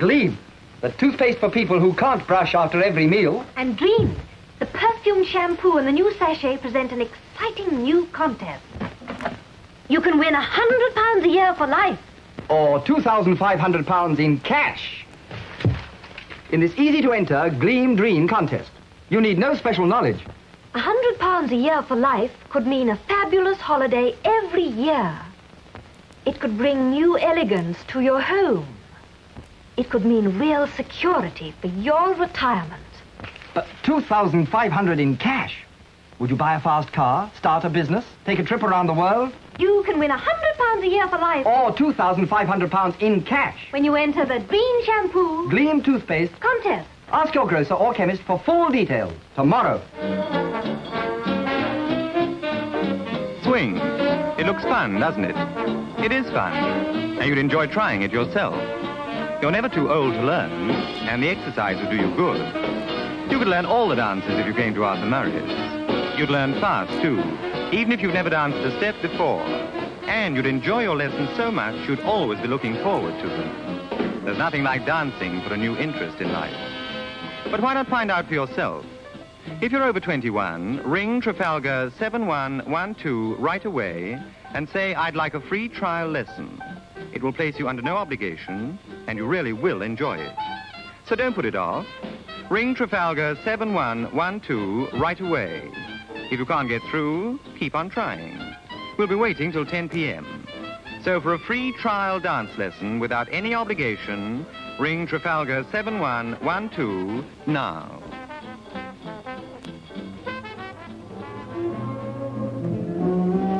Gleam, the toothpaste for people who can't brush after every meal. And Dream, the perfume shampoo and the new sachet present an exciting new contest. You can win £100 a year for life. Or £2,500 in cash. In this easy-to-enter Gleam Dream contest. You need no special knowledge. £100 a year for life could mean a fabulous holiday every year. It could bring new elegance to your home. It could mean real security for your retirement. $2,500 in cash. Would you buy a fast car, start a business, take a trip around the world? You can win £100 a year for life. Or £2,500 in cash. When you enter the Green Shampoo Gleam Toothpaste contest. Ask your grocer or chemist for full details tomorrow. Swing. It looks fun, doesn't it? It is fun. And you'd enjoy trying it yourself. You're never too old to learn, and the exercise would do you good. You could learn all the dances if you came to Arthur Murray's. You'd learn fast, too, even if you've never danced a step before. And you'd enjoy your lessons so much you'd always be looking forward to them. There's nothing like dancing for a new interest in life. But why not find out for yourself? If you're over 21, ring Trafalgar 7112 right away and say, I'd like a free trial lesson. It will place you under no obligation, and you really will enjoy it. So don't put it off. Ring Trafalgar 7112 right away. If you can't get through, keep on trying. We'll be waiting till 10 p.m. So for a free trial dance lesson without any obligation, ring Trafalgar 7112 now.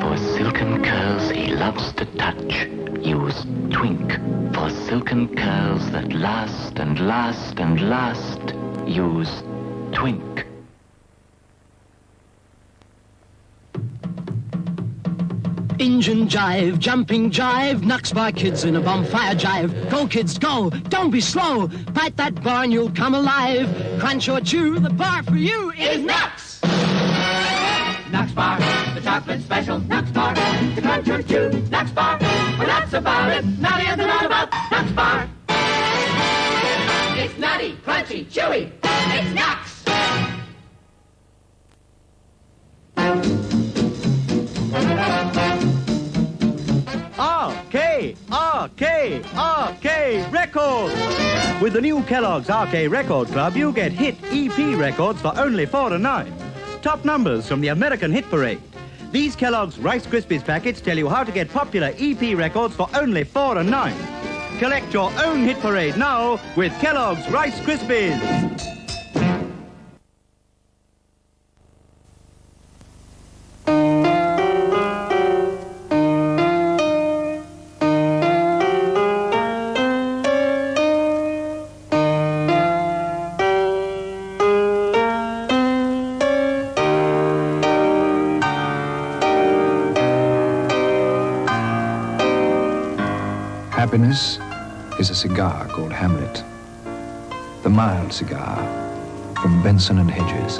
For silken curls he loves to touch, use Twink. For silken curls that last and last and last, use Twink. Engine jive, jumping jive, knocks by kids in a bonfire jive. Go kids, go, don't be slow. Bite that bar and you'll come alive. Crunch or chew, the bar for you is Nux. Nux Bar, the chocolate special Nux Bar. The crunch or chew, Nux Bar. We're nuts about it, nutty as a nut about Nux Bar. It's nutty, crunchy, chewy, it's Nux. RK Records! With the new Kellogg's RK Record Club, you get hit EP records for only $4.09. Top numbers from the American Hit Parade. These Kellogg's Rice Krispies packets tell you how to get popular EP records for only $4.09. Collect your own Hit Parade now with Kellogg's Rice Krispies. Happiness is a cigar called Hamlet. The mild cigar from Benson and Hedges.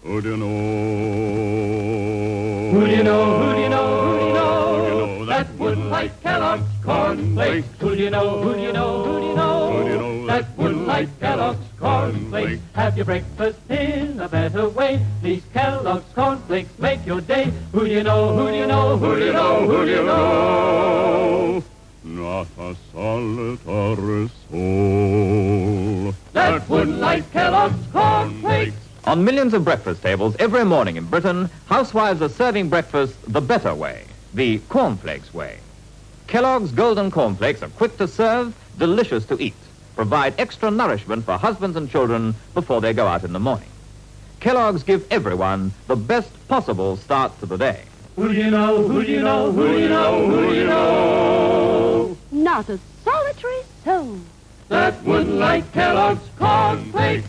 Who do you know? Who do you know? Who do you know? Who do you know? That wouldn't like Kellogg's cornflakes. Who do you know? Who do you know? Who do you know? Who do you know? That wouldn't like Kellogg's cornflakes. Have your breakfast in a better way. These Kellogg's cornflakes make your day. Who do you know? Who do you know? Who do you know? Who do you know? Not a solitary soul That wouldn't like Kellogg's cornflakes. On millions of breakfast tables every morning in Britain, housewives are serving breakfast the better way, the cornflakes way. Kellogg's Golden Cornflakes are quick to serve, delicious to eat, provide extra nourishment for husbands and children before they go out in the morning. Kellogg's give everyone the best possible start to the day. Who do you know? Who do you know? Who do you know? Who do you know? Not a solitary soul That wouldn't like Kellogg's cornflakes.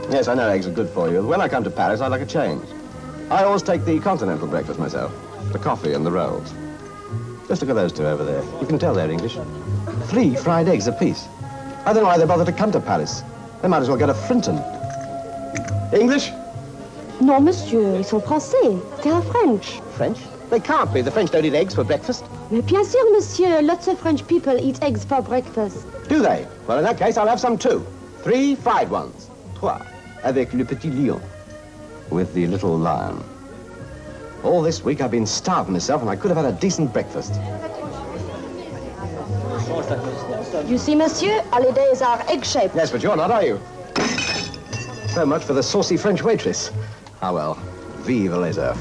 Yes, I know eggs are good for you. When I come to Paris, I like a change. I always take the continental breakfast myself. The coffee and the rolls. Just look at those two over there. You can tell they're English. 3 fried eggs apiece. I don't know why they bother to come to Paris. They might as well get a Frinton. English? Non, monsieur, ils sont français. They are French. French? They can't be. The French don't eat eggs for breakfast. Mais bien sûr, monsieur. Lots of French people eat eggs for breakfast. Do they? Well, in that case, I'll have some too. 3 fried ones. 3. Avec le petit lion. With the little lion. All this week I've been starving myself and I could have had a decent breakfast. You see, monsieur, holidays are egg-shaped. Yes, but you're not, are you? So much for the saucy French waitress. Ah, well. Vive les œufs.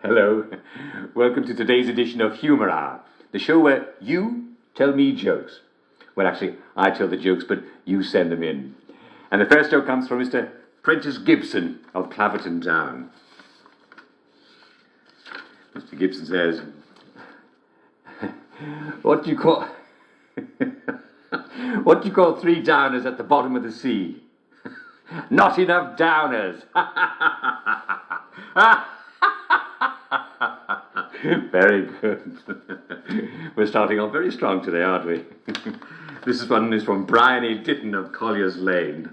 Hello. Welcome to today's edition of Humor Hour, the show where you tell me jokes. Well, actually, I tell the jokes, but you send them in. And the first joke comes from Mr. Prentice Gibson of Clapperton Town. Mr. Gibson says, what do you call three downers at the bottom of the sea? Not enough downers. Very good. We're starting off very strong today, aren't we? This one is from Bryony Ditton of Collier's Lane.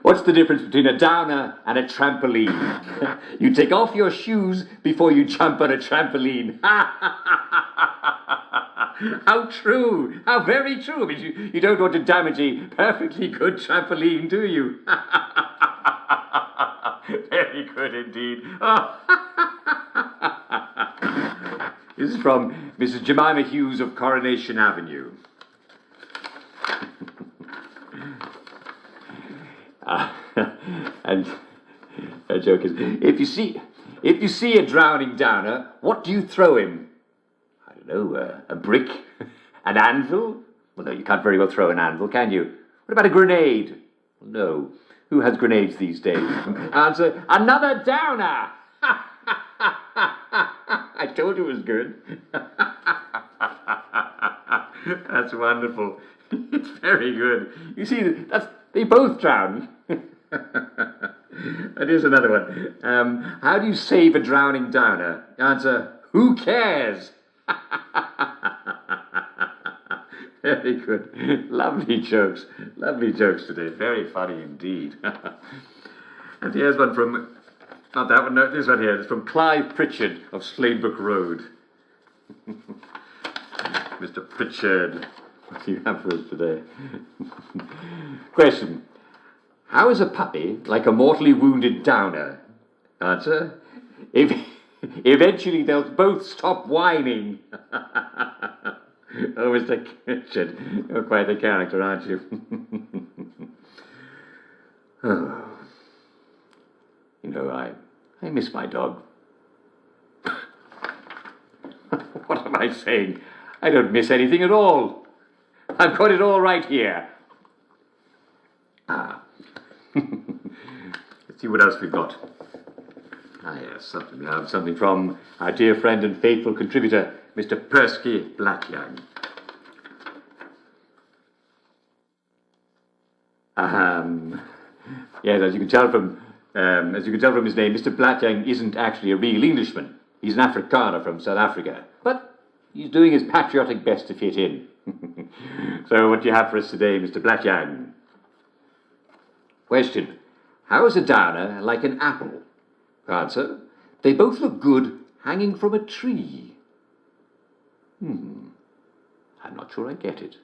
What's the difference between a downer and a trampoline? You take off your shoes before you jump on a trampoline. How true! How very true! I mean, you don't want to damage a perfectly good trampoline, do you? Very good indeed. This is from Mrs. Jemima Hughes of Coronation Avenue. And her joke is, if you see a drowning downer, what do you throw him? I don't know, a brick? An anvil? Well, no, you can't very well throw an anvil, can you? What about a grenade? Well, no. Who has grenades these days? Answer, another downer! I told you it was good. That's wonderful. It's very good. You see, they both drown. And here's another one. How do you save a drowning downer? Answer, who cares? Very good. Lovely jokes. Lovely jokes today. Very funny indeed. And here's one from, not that one, no, this one here. It's from Clive Pritchard of Sladebrook Road. Mr. Pritchard, what do you have for us today? Question. How is a puppy like a mortally wounded downer? Answer. Eventually they'll both stop whining. Oh, Mr. Pritchard, you're quite the character, aren't you? Oh. You know, I miss my dog. What am I saying? I don't miss anything at all. I've got it all right here. Let's see what else we've got. Yes, we have something from our dear friend and faithful contributor, Mr. Persky Blackyoung. Yes, as you can tell from his name, Mr. Blackyoung isn't actually a real Englishman. He's an Afrikaner from South Africa, but he's doing his patriotic best to fit in. So, what do you have for us today, Mr. Blackyoung? Question: how is a downer like an apple? Answer: they both look good hanging from a tree. I'm not sure I get it.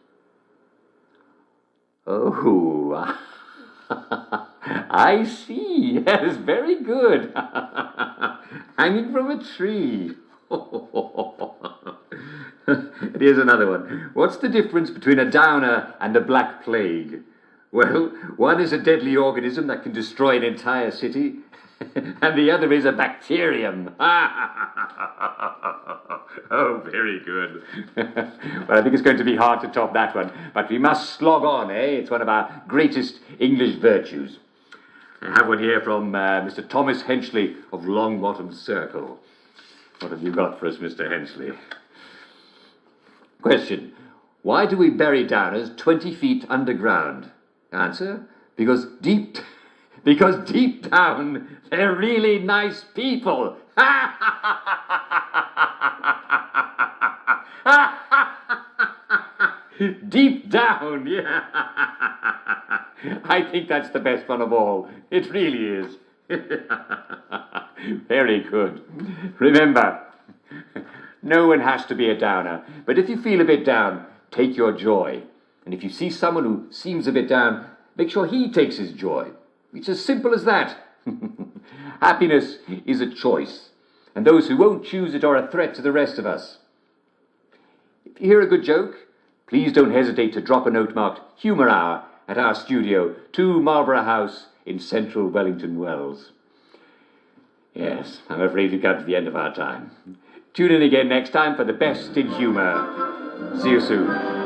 Oh, I see. Yes, very good. Hanging from a tree. And here's another one. What's the difference between a downer and a black plague? Well, one is a deadly organism that can destroy an entire city, and the other is a bacterium. Oh, very good. Well, I think it's going to be hard to top that one, but we must slog on, eh? It's one of our greatest English virtues. I have one here from Mr. Thomas Henchley of Longbottom Circle. What have you got for us, Mr. Henchley? Question: why do we bury downers 20 feet underground? Answer: because deep down, they're really nice people. Deep down, yeah. I think that's the best one of all. It really is. Very good. Remember, no one has to be a downer, but if you feel a bit down, take your joy. And if you see someone who seems a bit down, make sure he takes his joy. It's as simple as that. Happiness is a choice, and those who won't choose it are a threat to the rest of us. If you hear a good joke, please don't hesitate to drop a note marked Humour Hour at our studio, 2 Marlborough House in central Wellington Wells. Yes, I'm afraid we've come to the end of our time. Tune in again next time for the best in humour. See you soon.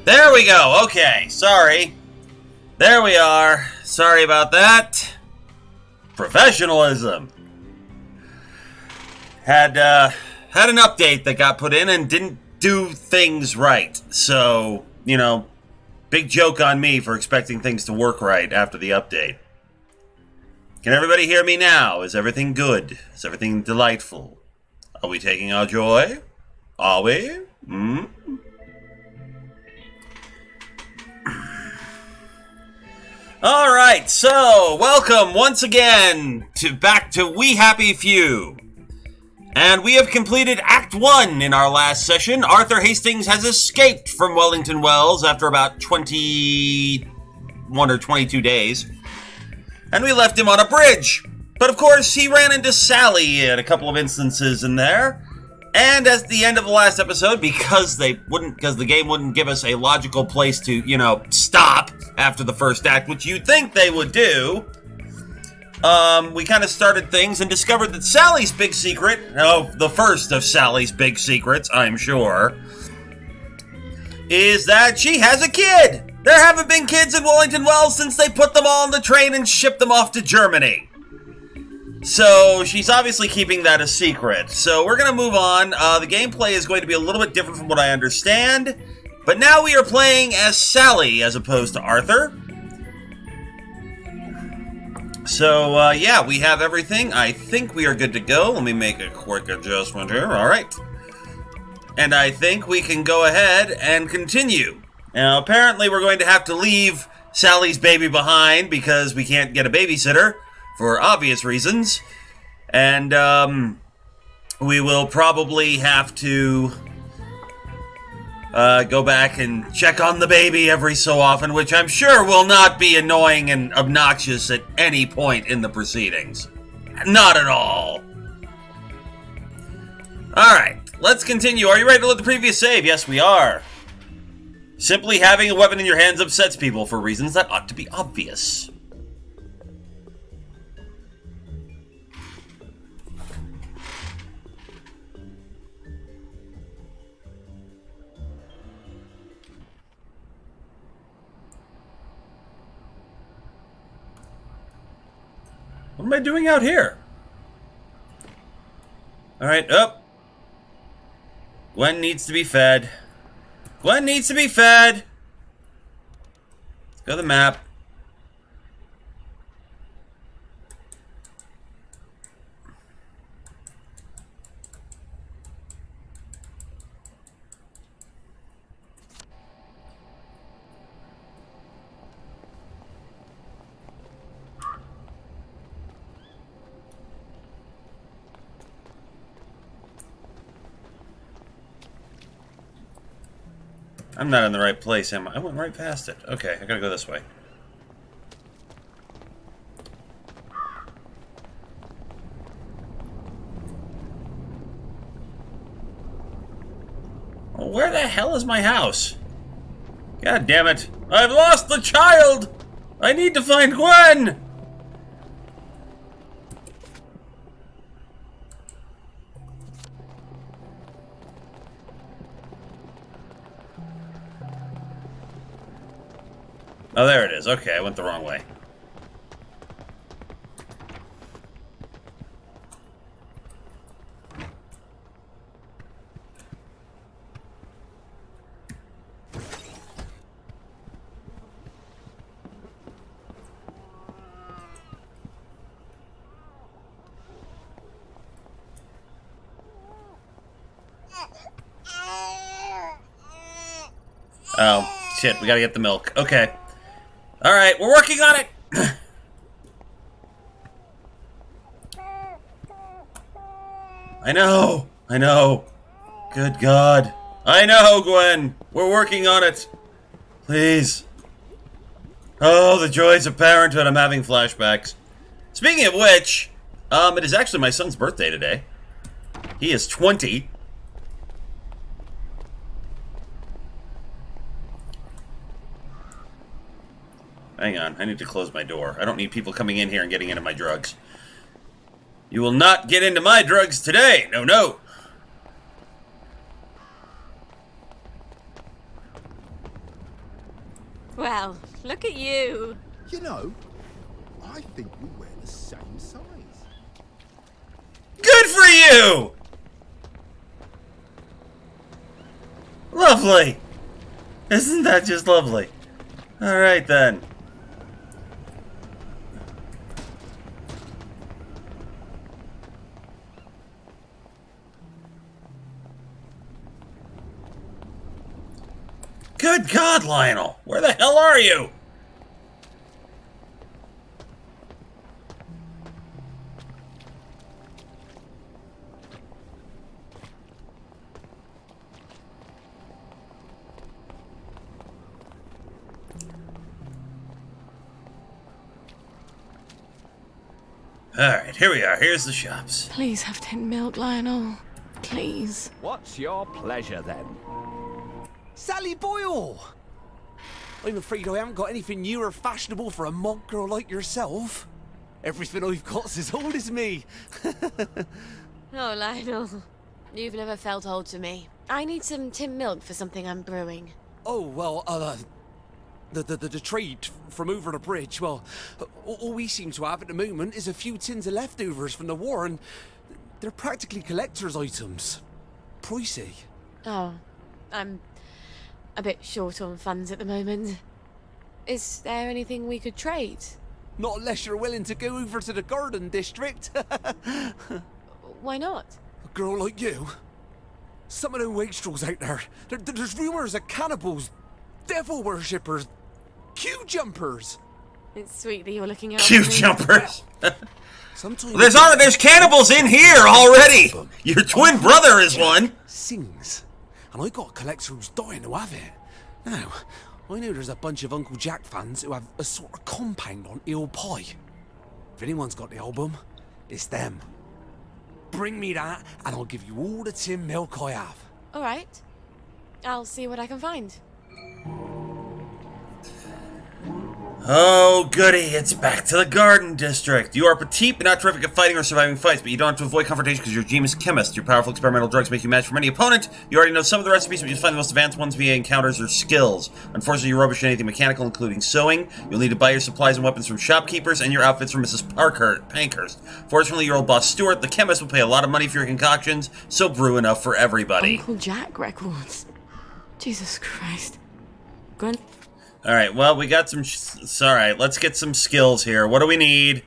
There we go. Okay, sorry. There we are. Sorry about that. Professionalism. Had an update that got put in and didn't do things right. So, you know, big joke on me for expecting things to work right after the update. Can everybody hear me now? Is everything good? Is everything delightful? Are we taking our joy? Are we? All right, so welcome once again back to We Happy Few. And we have completed Act 1 in our last session. Arthur Hastings has escaped from Wellington Wells after about 21 or 22 days. And we left him on a bridge. But of course, he ran into Sally at a couple of instances in there. And at the end of the last episode, because the game wouldn't give us a logical place to, you know, stop after the first act, which you'd think they would do, we kind of started things and discovered that Sally's big secret, the first of Sally's big secrets, I'm sure, is that she has a kid. There haven't been kids in Wellington Wells since they put them all on the train and shipped them off to Germany. So she's obviously keeping that a secret. So we're going to move on. The gameplay is going to be a little bit different from what I understand. But now we are playing as Sally as opposed to Arthur. So, yeah, we have everything. I think we are good to go. Let me make a quick adjustment here. All right. And I think we can go ahead and continue. Now, apparently we're going to have to leave Sally's baby behind because we can't get a babysitter for obvious reasons. And, we will probably have to go back and check on the baby every so often, which I'm sure will not be annoying and obnoxious at any point in the proceedings. Not at all. Alright, let's continue. Are you ready to load the previous save? Yes, we are. Simply having a weapon in your hands upsets people for reasons that ought to be obvious. What am I doing out here? Alright, up. Gwen needs to be fed. Gwen needs to be fed! Let's go to the map. I'm not in the right place, am I? I went right past it. Okay, I gotta go this way. Well, where the hell is my house? God damn it. I've lost the child! I need to find Gwen! Oh, there it is. Okay, I went the wrong way. Oh, shit, we gotta get the milk. Okay. Alright, we're working on it! I know. Good God. I know, Gwen. We're working on it. Please. Oh, the joys of parenthood. I'm having flashbacks. Speaking of which, it is actually my son's birthday today. He is 20. Hang on, I need to close my door. I don't need people coming in here and getting into my drugs. You will not get into my drugs today. No, no. Well, look at you. You know, I think we wear the same size. Good for you! Lovely. Isn't that just lovely? All right, then. Good God, Lionel! Where the hell are you? Alright, here we are. Here's the shops. Please have tin milk, Lionel. Please. What's your pleasure, then? Sally Boyle! I'm afraid I haven't got anything new or fashionable for a monk girl like yourself. Everything I've got's as old as me. Oh, Lionel. You've never felt old to me. I need some tin milk for something I'm brewing. Oh, well, the trade from over the bridge, well, all we seem to have at the moment is a few tins of leftovers from the war, and they're practically collector's items. Pricey. Oh, I'm a bit short on funds at the moment. Is there anything we could trade? Not unless you're willing to go over to the Garden District. Why not? A girl like you? Some of them wastrels out there, there's rumours of cannibals, devil worshippers, queue jumpers. It's sweet that you're looking out. Queue jumpers. Sometimes There's cannibals in here already. Your twin brother is one. Sings, and I got a collector who's dying to have it. Now, I know there's a bunch of Uncle Jack fans who have a sort of compound on Eel Pie. If anyone's got the album, it's them. Bring me that, and I'll give you all the tin milk I have. All right. I'll see what I can find. Oh, goody, it's back to the Garden District. You are petite, but not terrific at fighting or surviving fights, but you don't have to avoid confrontation because you're a genius chemist. Your powerful experimental drugs make you match for any opponent. You already know some of the recipes, but you find the most advanced ones via encounters or skills. Unfortunately, you're rubbish at anything mechanical, including sewing. You'll need to buy your supplies and weapons from shopkeepers and your outfits from Mrs. Pankhurst. Fortunately, your old boss Stuart, the chemist, will pay a lot of money for your concoctions, so brew enough for everybody. Uncle Jack records. Jesus Christ. Gwen. Alright, well, we got some... Alright, let's get some skills here. What do we need?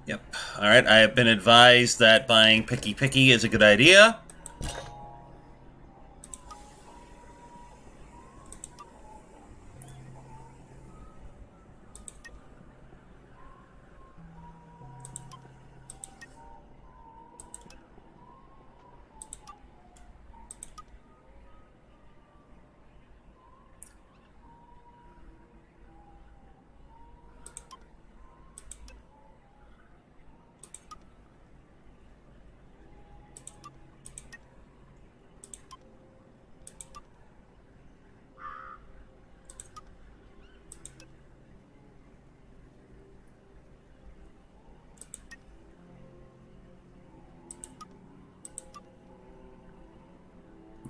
Yep. Alright, I have been advised that buying Picky is a good idea.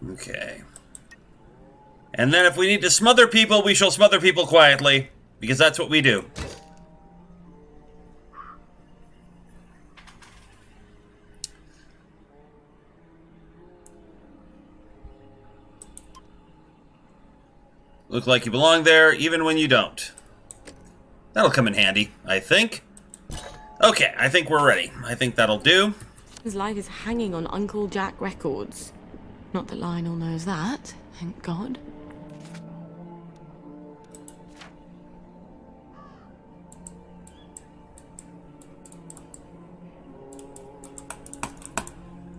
Okay. And then if we need to smother people, we shall smother people quietly, because that's what we do. Look like you belong there, even when you don't. That'll come in handy, I think. Okay, I think we're ready. I think that'll do. His life is hanging on Uncle Jack records. Not that Lionel knows that, thank God.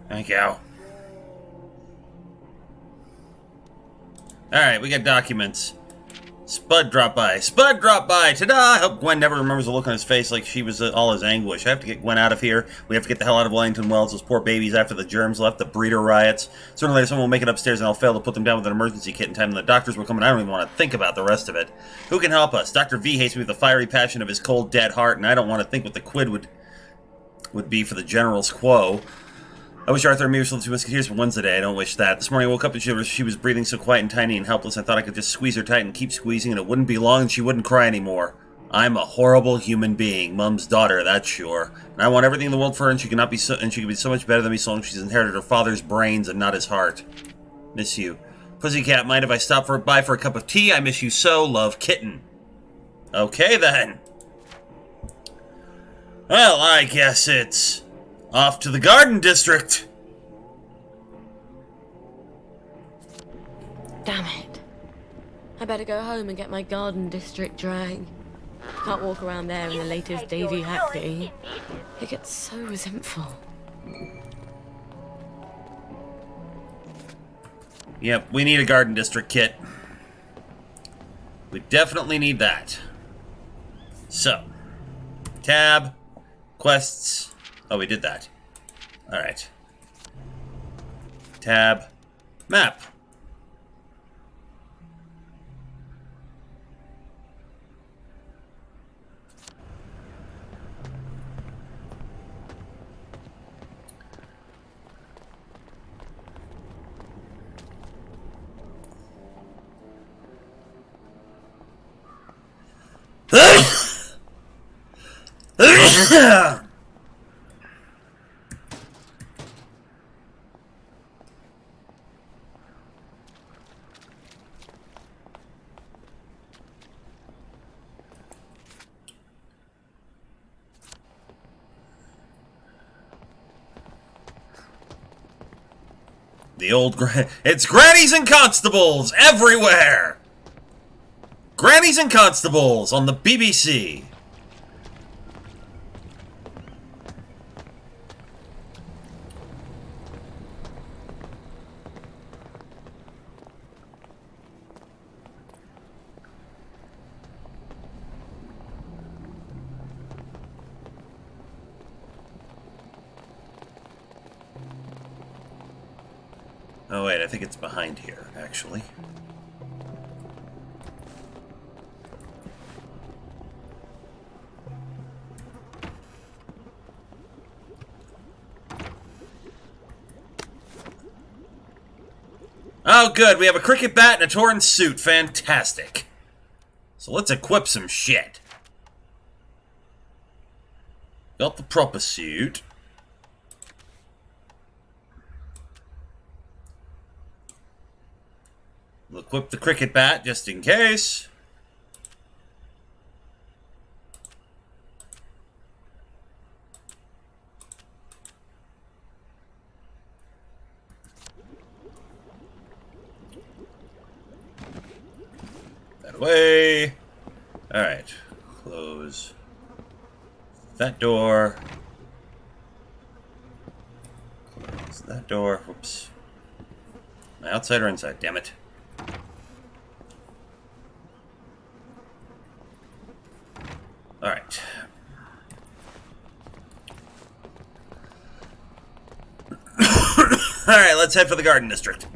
Thank you. Alright, we got documents. Spud dropped by. Spud dropped by! Ta-da! I hope Gwen never remembers the look on his face like she was all his anguish. I have to get Gwen out of here. We have to get the hell out of Wellington Wells. Those poor babies after the germs left, the breeder riots. Sooner or later someone will make it upstairs and I'll fail to put them down with an emergency kit in time and the doctors will come and I don't even want to think about the rest of it. Who can help us? Dr. V hates me with the fiery passion of his cold, dead heart, and I don't want to think what the quid would be for the general's quo. I wish Arthur and me were still the two musketeers for Wednesday. I don't wish that. This morning I woke up and she was breathing so quiet and tiny and helpless I thought I could just squeeze her tight and keep squeezing and it wouldn't be long and she wouldn't cry anymore. I'm a horrible human being. Mum's daughter, that's sure. And I want everything in the world for her and she can be so much better than me so long as she's inherited her father's brains and not his heart. Miss you. Pussycat, mind if I stop by for a cup of tea? I miss you so. Love, Kitten. Okay then. Well, I guess it's off to the Garden District. Damn it. I better go home and get my Garden District drag. Can't walk around there in the latest Davy Hackney. It gets so resentful. Yep, we need a Garden District kit. We definitely need that. So, tab, quests. Oh, we did that. Alright. Tab. Map. The old it's Grannies and Constables everywhere! Grannies and Constables on the BBC. Oh wait, I think it's behind here, actually. Oh good, we have a cricket bat and a torn suit. Fantastic. So let's equip some shit. Got the proper suit. We'll equip the cricket bat just in case. That away. Alright. Close that door. Close that door. Whoops. Outside or inside? Damn it. Alright. Alright, let's head for the Garden District.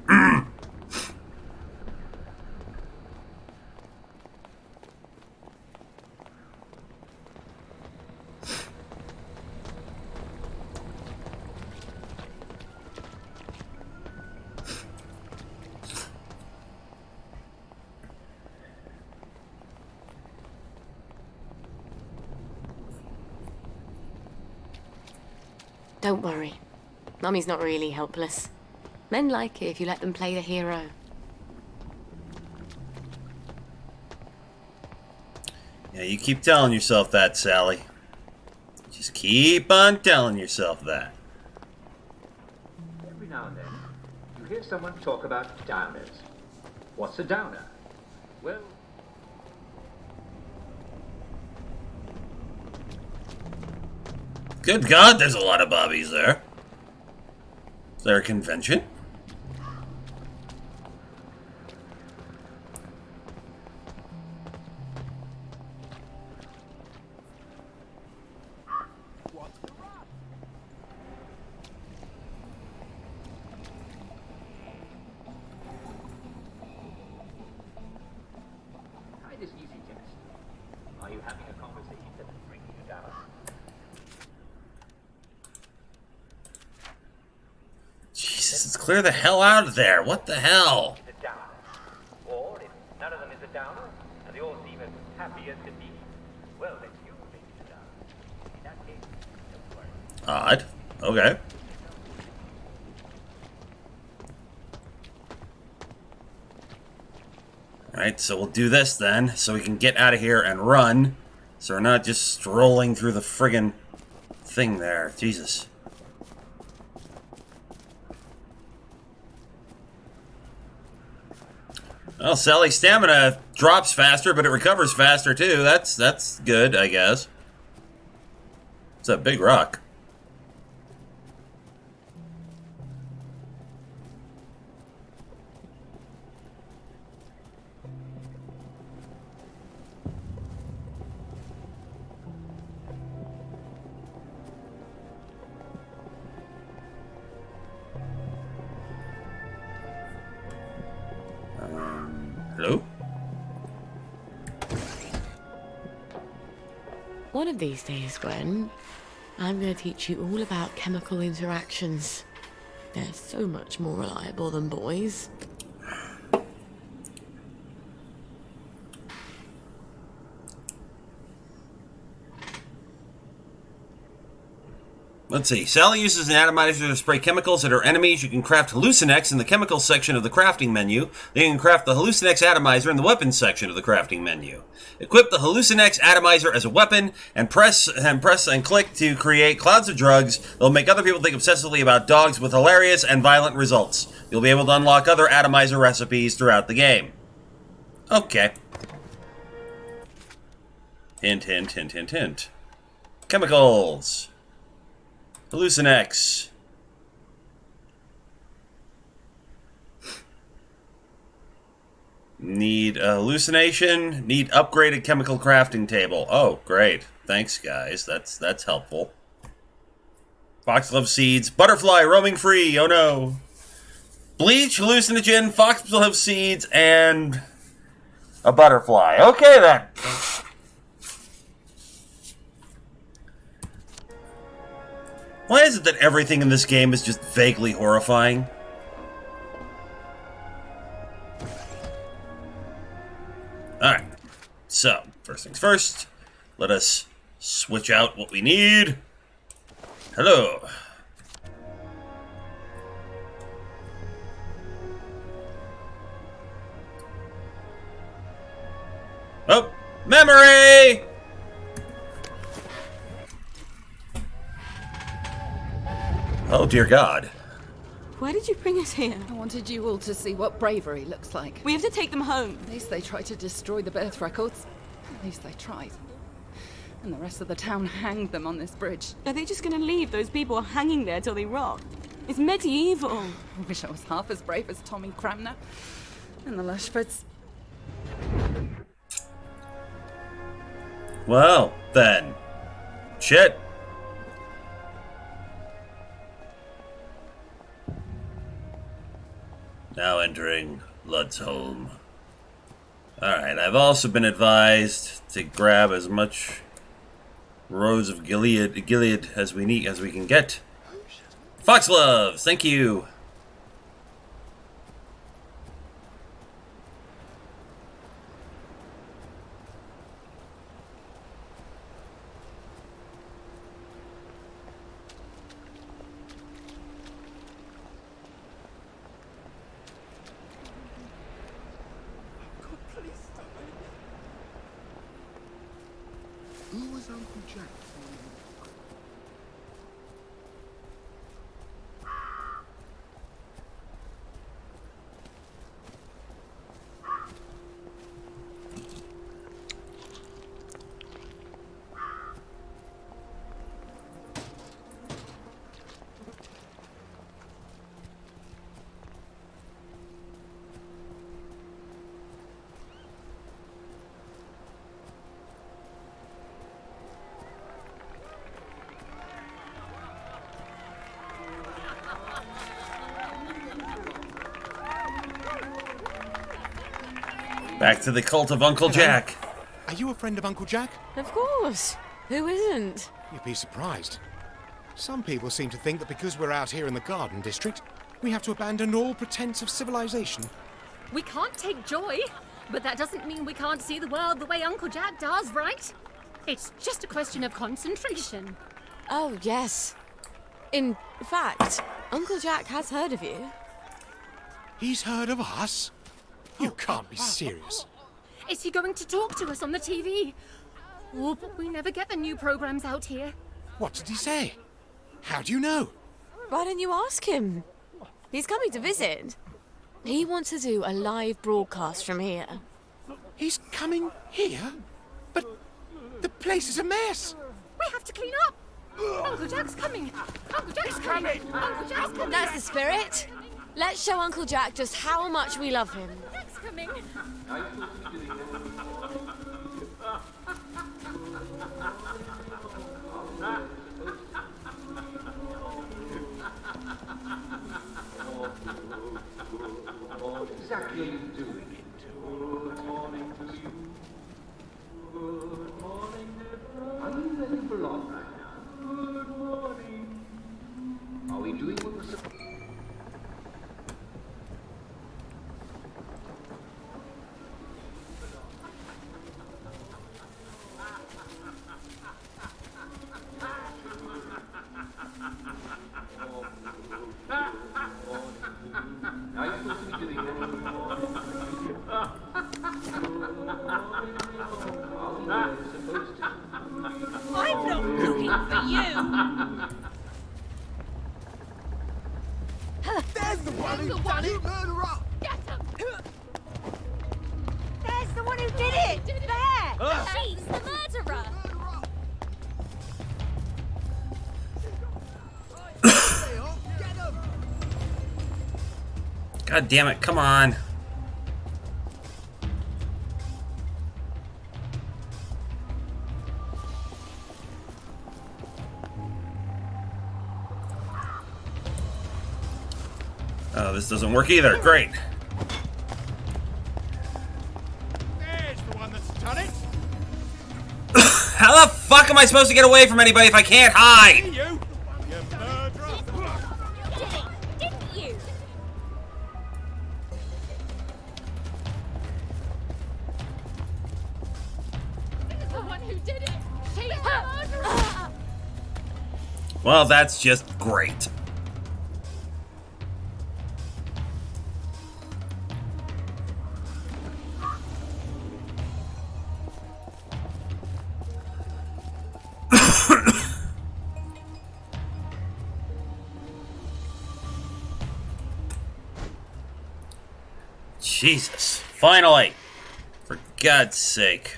Don't worry. Mummy's not really helpless. Men like it if you let them play the hero. Yeah, you keep telling yourself that, Sally. Just keep on telling yourself that. Every now and then, you hear someone talk about downers. What's a downer? Well, Good God, there's a lot of bobbies there. Is there a convention? try this easy test. Are you having a conversation that is bringing you down? Jesus, let's clear the hell out of there. What the hell? Is a downer. Or if none of them is a downer, and they all seem as happy as can be, well, then you make it a downer. In that case, don't worry. Odd. Okay. Alright, so we'll do this then, so we can get out of here and run. So we're not just strolling through the friggin' thing there. Jesus. Well, Sally's stamina drops faster, but it recovers faster too. That's good, I guess. It's a big rock. Hello? One of these days, Gwen, I'm going to teach you all about chemical interactions. They're so much more reliable than boys. Let's see. Sally uses an atomizer to spray chemicals at her enemies. You can craft Hallucinex in the chemicals section of the crafting menu. Then you can craft the Hallucinex atomizer in the weapons section of the crafting menu. Equip the Hallucinex atomizer as a weapon and press and click to create clouds of drugs that will make other people think obsessively about dogs with hilarious and violent results. You'll be able to unlock other atomizer recipes throughout the game. Okay. Hint, hint, hint, hint, hint. Chemicals. Hallucinex. Need a hallucination. Need upgraded chemical crafting table. Oh, great. Thanks, guys. That's helpful. Foxglove seeds. Butterfly roaming free. Oh no. Bleach, hallucinogen, foxglove seeds, and a butterfly. Okay then. Why is it that everything in this game is just vaguely horrifying? Alright, so, first things first, let us switch out what we need. Hello. Oh, memory! Oh, dear God. Why did you bring us here? I wanted you all to see what bravery looks like. We have to take them home. At least they tried to destroy the birth records. At least they tried. And the rest of the town hanged them on this bridge. Are they just gonna leave those people hanging there till they rot? It's medieval. I wish I was half as brave as Tommy Cramner and the Lushfords. Well, then. Shit. Now entering Ludd's home. Alright, I've also been advised to grab as much Rose of Gilead as we can get. Foxgloves, thank you. Back to the cult of Uncle Jack. Are you a friend of Uncle Jack? Of course. Who isn't? You'd be surprised. Some people seem to think that because we're out here in the Garden District, we have to abandon all pretense of civilization. We can't take joy, but that doesn't mean we can't see the world the way Uncle Jack does, right? It's just a question of concentration. Oh, yes. In fact, Uncle Jack has heard of you. He's heard of us? You can't be serious. Is he going to talk to us on the TV? Oh, but we never get the new programs out here. What did he say? How do you know? Why don't you ask him? He's coming to visit. He wants to do a live broadcast from here. He's coming here? But the place is a mess. We have to clean up. Uncle Jack's coming. Uncle Jack's coming. Uncle Jack's coming. That's the spirit. Let's show Uncle Jack just how much we love him. Jack's coming. Exactly doing it. Good morning to you. Good morning, dear. Are you ready for long right now? Good morning. Are we doing what we're supposed to? I'm not looking for you. There's the one who done it, murderer! Get him! There's the one who did it! There! She's the murderer! God damn it, come on. Oh, this doesn't work either. Great. There's the one that's done it! How the fuck am I supposed to get away from anybody if I can't hide? You murderer! Didn't you? She's the one who did it. She's the murderer. Well, that's just great. Jesus. Finally. For God's sake.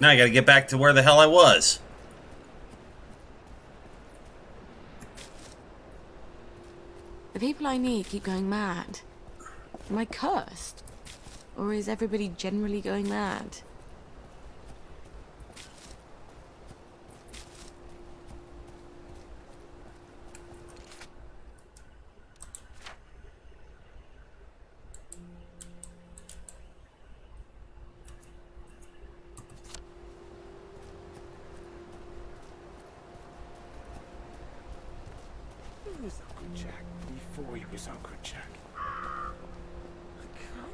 Now I gotta get back to where the hell I was. The people I need keep going mad. Am I cursed? Or is everybody generally going mad? Who was Uncle Jack before he was Uncle Jack? I can't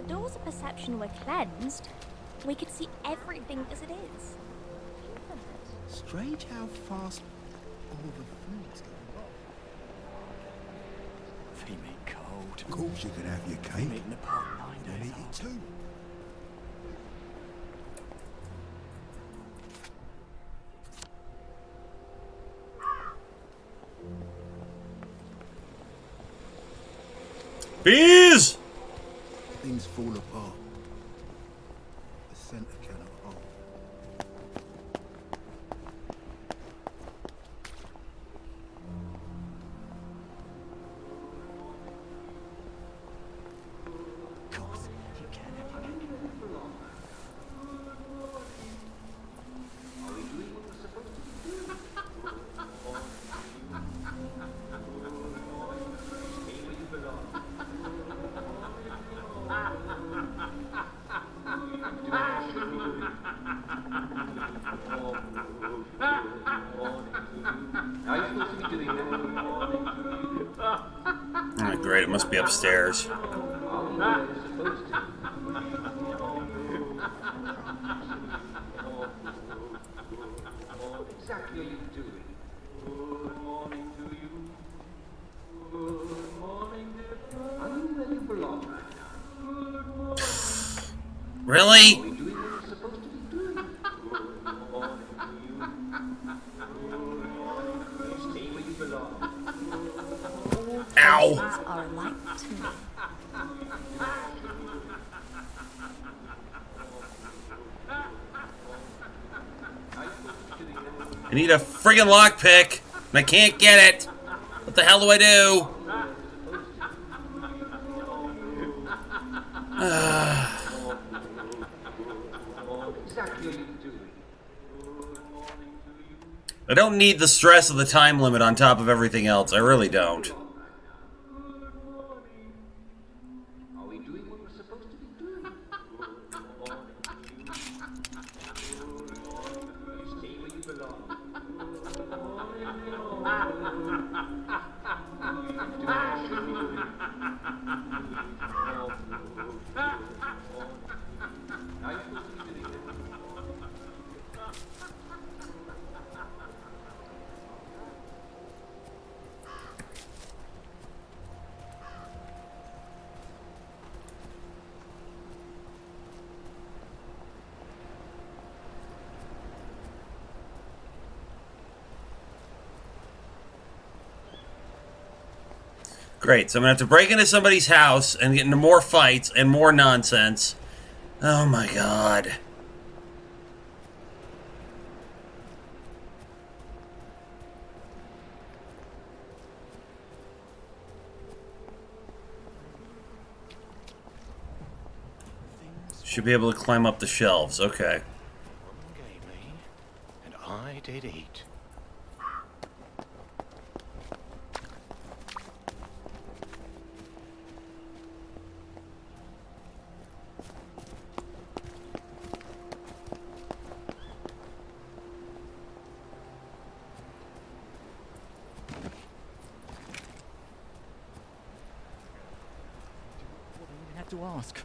doors of perception were cleansed, we could see everything as it is. Strange how fast all the food's going off. Feeling cold. Of course you can have your cake. I'm eating a pot 9 days Eat it old. too. Bees! Things fall apart. The centre cannot hold. Of course, you can have your cake. Oh, great, it must be upstairs. Exactly are you doing? Good morning to you. Good morning, dear. Are you where you belong right now? Good morning. Really? Are we doing what we're supposed to be doing? Good morning to you. Good morning. Stay where you belong. Ow! Things are alike to me. I need a friggin' lockpick, and I can't get it. What the hell do I do? Exactly are you doing? I don't need the stress of the time limit on top of everything else. I really don't. Are we doing what we're supposed to be doing? Stay where you belong. Great, so I'm gonna have to break into somebody's house and get into more fights and more nonsense. Oh my god. Should be able to climb up the shelves, okay. Gave me, and I did eat. Have to ask.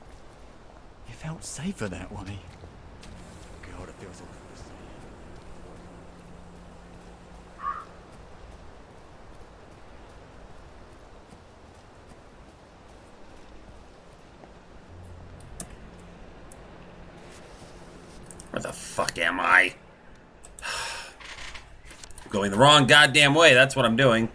It felt safer that way. God, it feels awful to see. Where the fuck am I? Going the wrong goddamn way, that's what I'm doing.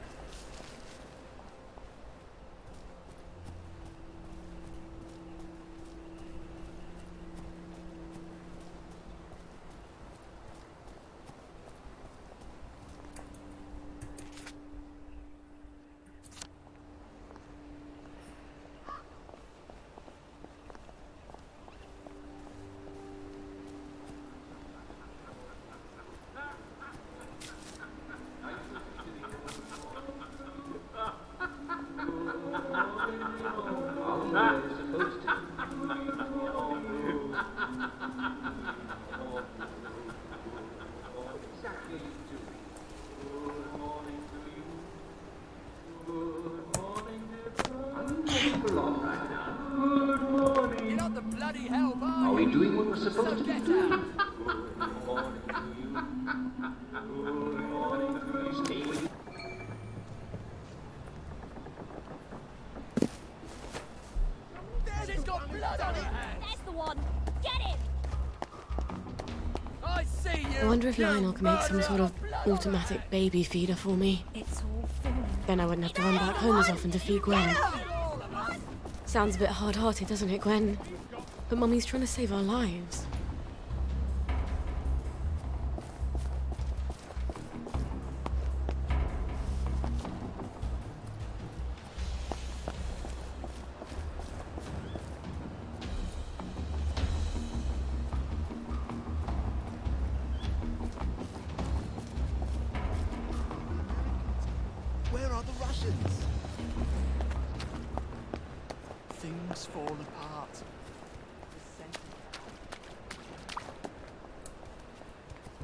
Good morning. bloody hell, boy. Are we doing what we're supposed to be doing? Stay with you. She's got blood on her hands. That's the one. Get him. I see you. I wonder if Lionel can make some sort of automatic baby feeder for me. It's all falling. Then I wouldn't have to run back home as often to feed Gwen. Sounds a bit hard-hearted, doesn't it, Gwen? But Mummy's trying to save our lives. Where are the Russians? Things fall apart.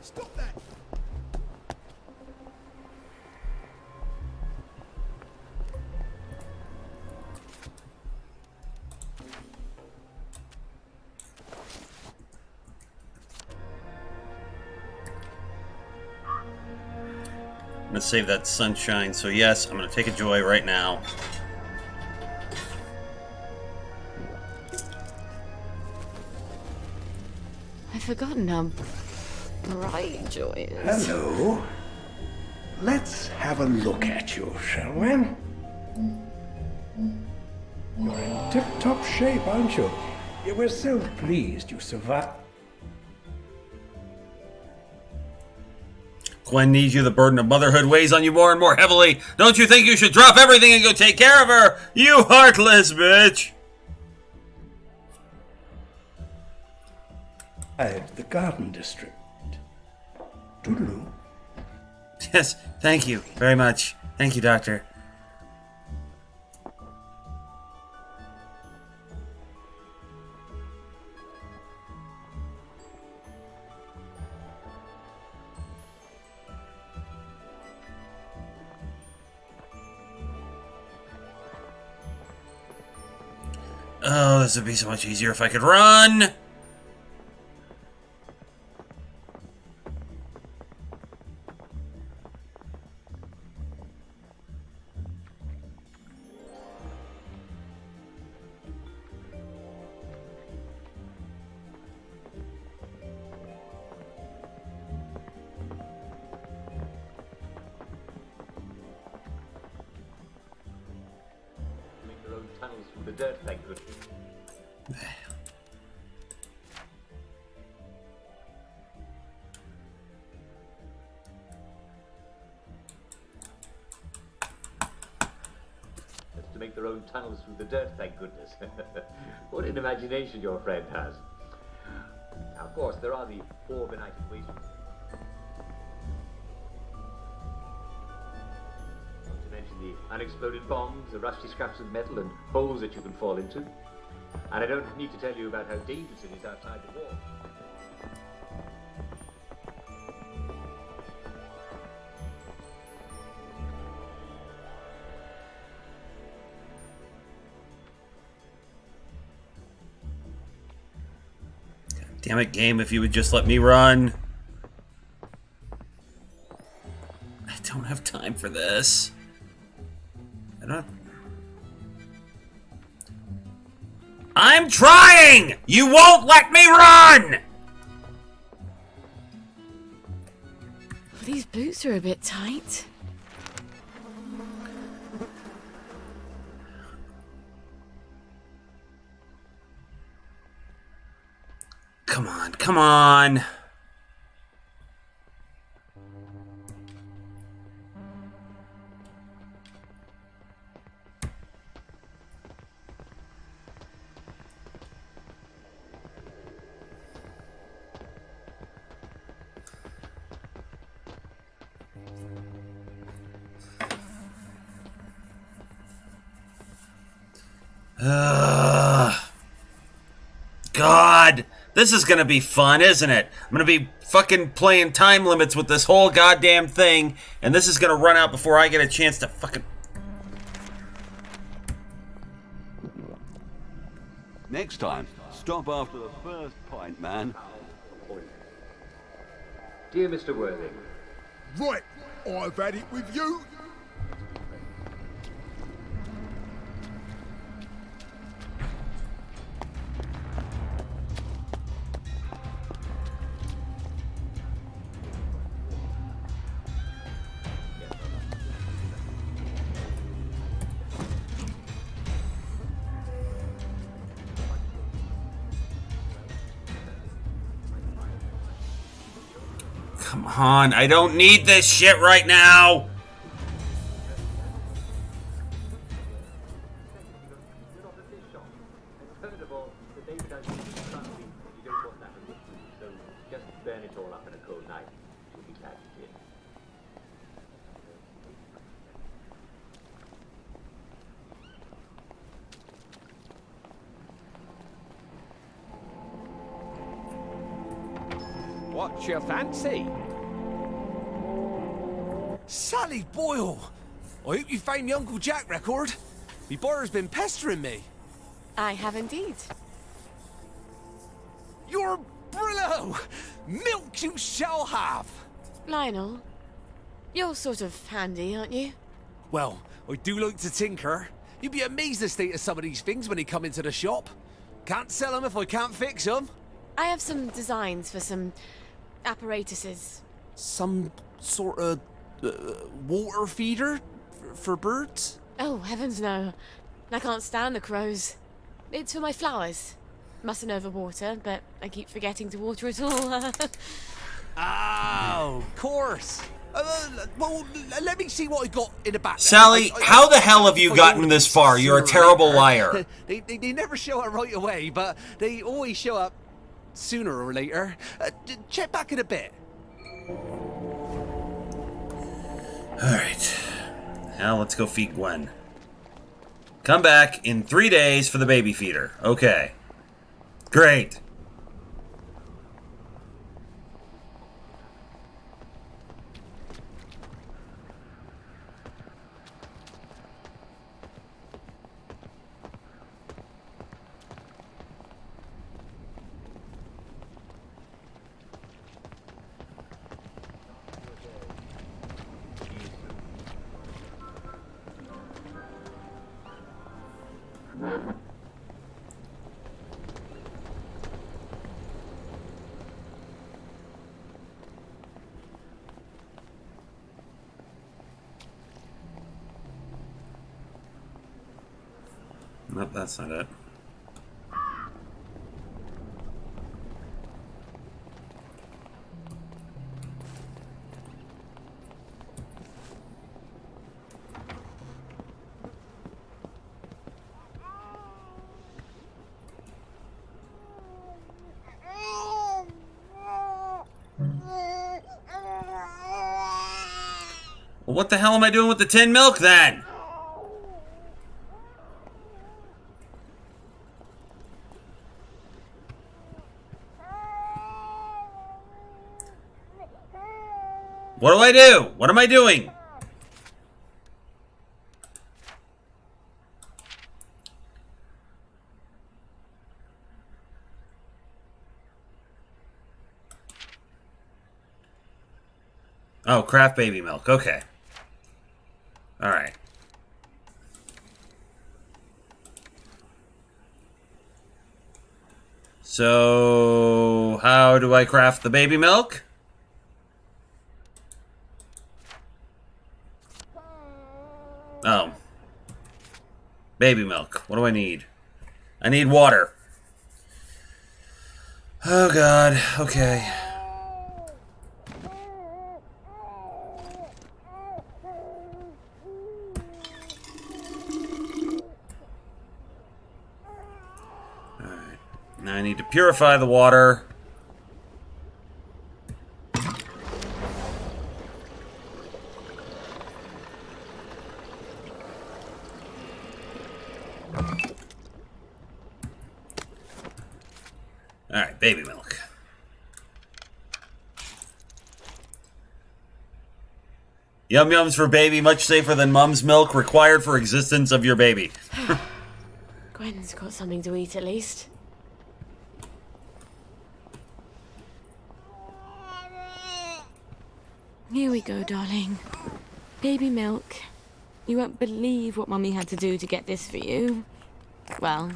Stop that! I'm gonna save that sunshine, so yes, I'm gonna take a joy right now. I've forgotten how bright joy is. Hello. Let's have a look at you, shall we? You're in tip-top shape, aren't you? You were so pleased you survived. Gwen needs you. The burden of motherhood weighs on you more and more heavily. Don't you think you should drop everything and go take care of her? You heartless bitch! The Garden District. Toodaloo. Yes, thank you very much. Thank you, Doctor. Oh, this would be so much easier if I could run! Make their own tunnels through the dirt, thank goodness. That's to make their own tunnels through the dirt, thank goodness. What an imagination your friend has. Now, of course, there are the four benighted waste. Not to mention the unexploded bombs, the rusty scraps of metal, and holes that you can fall into. And I don't need to tell you about how dangerous it is outside the wall. Damn it, game, if you would just let me run. I don't have time for this. I'm trying! You won't let me run! These boots are a bit tight. Come on, come on. God, this is gonna be fun, isn't it? I'm gonna be fucking playing time limits with this whole goddamn thing, and this is gonna run out before I get a chance to fucking... Next time, stop after the first pint, man. Dear Mr. Worthing. Right, I've had it with you. Come on, I don't need this shit right now! What's your fancy? Sally Boyle! I hope you found my Uncle Jack record. Me brother's been pestering me. I have indeed. You're Brillo! Milk you shall have! Lionel, you're sort of handy, aren't you? Well, I do like to tinker. You'd be amazed at the state of some of these things when they come into the shop. Can't sell them if I can't fix them. I have some designs for some apparatuses. Some sort of water feeder for birds? Oh, heavens no. I can't stand the crows. It's for my flowers. Mustn't overwater, but I keep forgetting to water it all. Oh, of course. Well, let me see what I got in the back. Sally, how the hell have you gotten this far? You're a terrible liar. They never show up right away, but they always show up sooner or later. Check back in a bit. Alright. Now let's go feed Gwen. Come back in 3 days for the baby feeder. Okay. Great. Nope, that's not it. Well, what the hell am I doing with the tin milk then? What do I do? What am I doing? Oh, craft baby milk. Okay. All right. So, how do I craft the baby milk? Oh. Baby milk. What do I need? I need water. Oh, God. Okay. Alright. Now I need to purify the water. Alright, baby milk. Yum Yums for baby, much safer than mom's milk, required for existence of your baby. Gwen's got something to eat at least. Here we go, darling. Baby milk. You won't believe what Mummy had to do to get this for you. Well,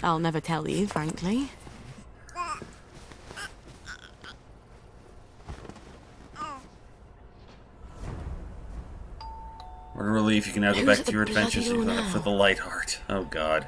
I'll never tell you, frankly. What a relief you can now go back to your adventures for the light heart. Oh, God.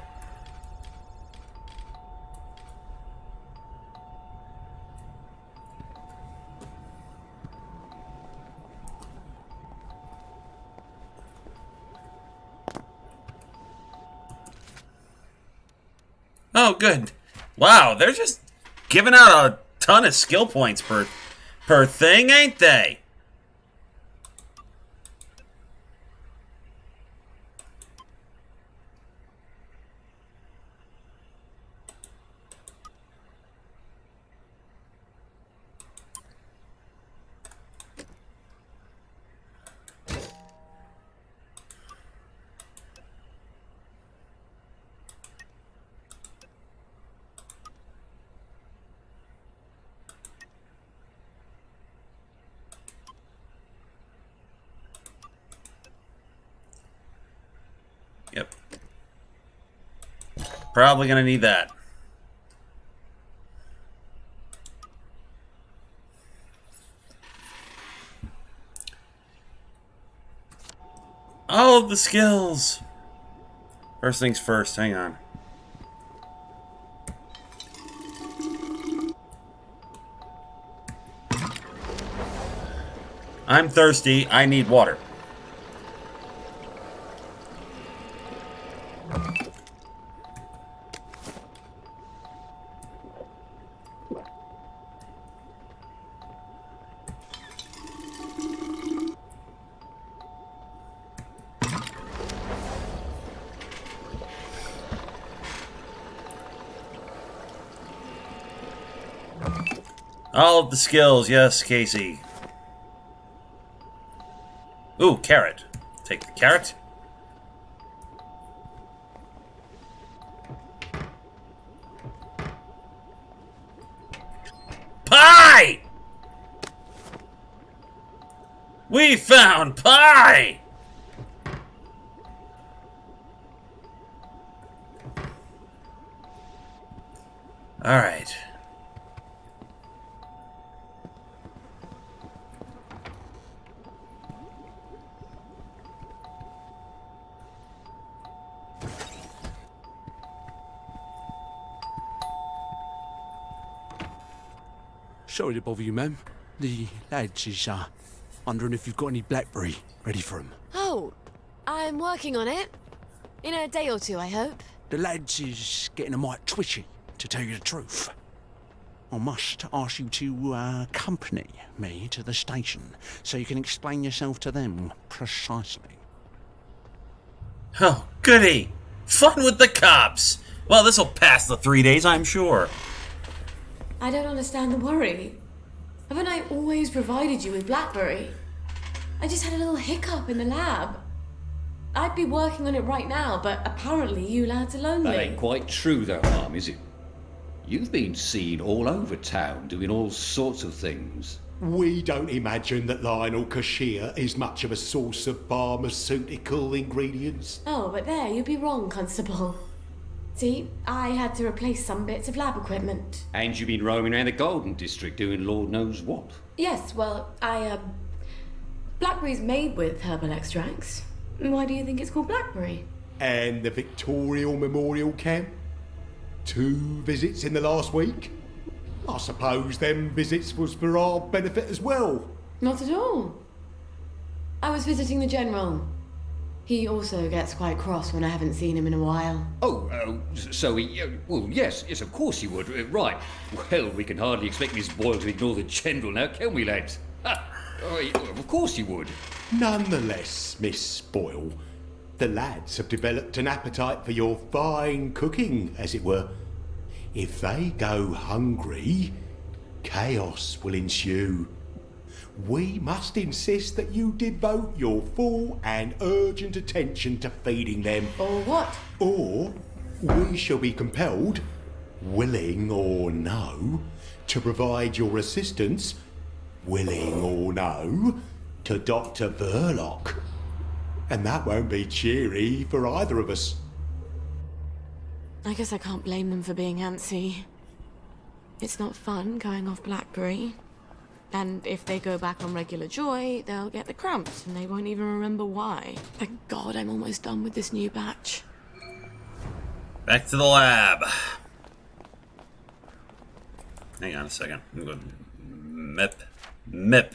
Oh, good. Wow, they're just giving out a ton of skill points per thing, ain't they? Yep. Probably gonna need that. All of the skills. First things first, hang on. I'm thirsty, I need water. All of the skills, yes, Casey. Ooh, carrot. Take the carrot. Pie! We found pie! All right. Sorry to bother you, ma'am. The lads is wondering if you've got any blackberry ready for 'em. Oh, I'm working on it. In a day or two, I hope. The lads is getting a mite twitchy, to tell you the truth. I must ask you to accompany me to the station so you can explain yourself to them precisely. Oh, goody! Fun with the cops! Well, this'll pass the 3 days, I'm sure. I don't understand the worry. Haven't I always provided you with blackberry? I just had a little hiccup in the lab. I'd be working on it right now, but apparently you lads are lonely. That ain't quite true though, Mum, is it? You've been seen all over town doing all sorts of things. We don't imagine that Lionel Cashier is much of a source of pharmaceutical ingredients. Oh, but there, you'd be wrong, Constable. See, I had to replace some bits of lab equipment. And you've been roaming around the Golden District doing Lord knows what. Yes, well, blackberry's made with herbal extracts. Why do you think it's called blackberry? And the Victorial Memorial Camp? 2 visits in the last week? I suppose them visits was for our benefit as well. Not at all. I was visiting the General. He also gets quite cross when I haven't seen him in a while. So he... well, yes, of course he would. Right. Well, we can hardly expect Miss Boyle to ignore the General now, can we, lads? Of course he would. Nonetheless, Miss Boyle, the lads have developed an appetite for your fine cooking, as it were. If they go hungry, chaos will ensue. We must insist that you devote your full and urgent attention to feeding them. Or what? Or we shall be compelled, willing or no, to provide your assistance, willing or no, to Dr. Verloc. And that won't be cheery for either of us. I guess I can't blame them for being antsy. It's not fun going off Blackberry. And if they go back on regular Joy, they'll get the cramps and they won't even remember why. Thank God I'm almost done with this new batch. Back to the lab. Hang on a second. I'm going MIP.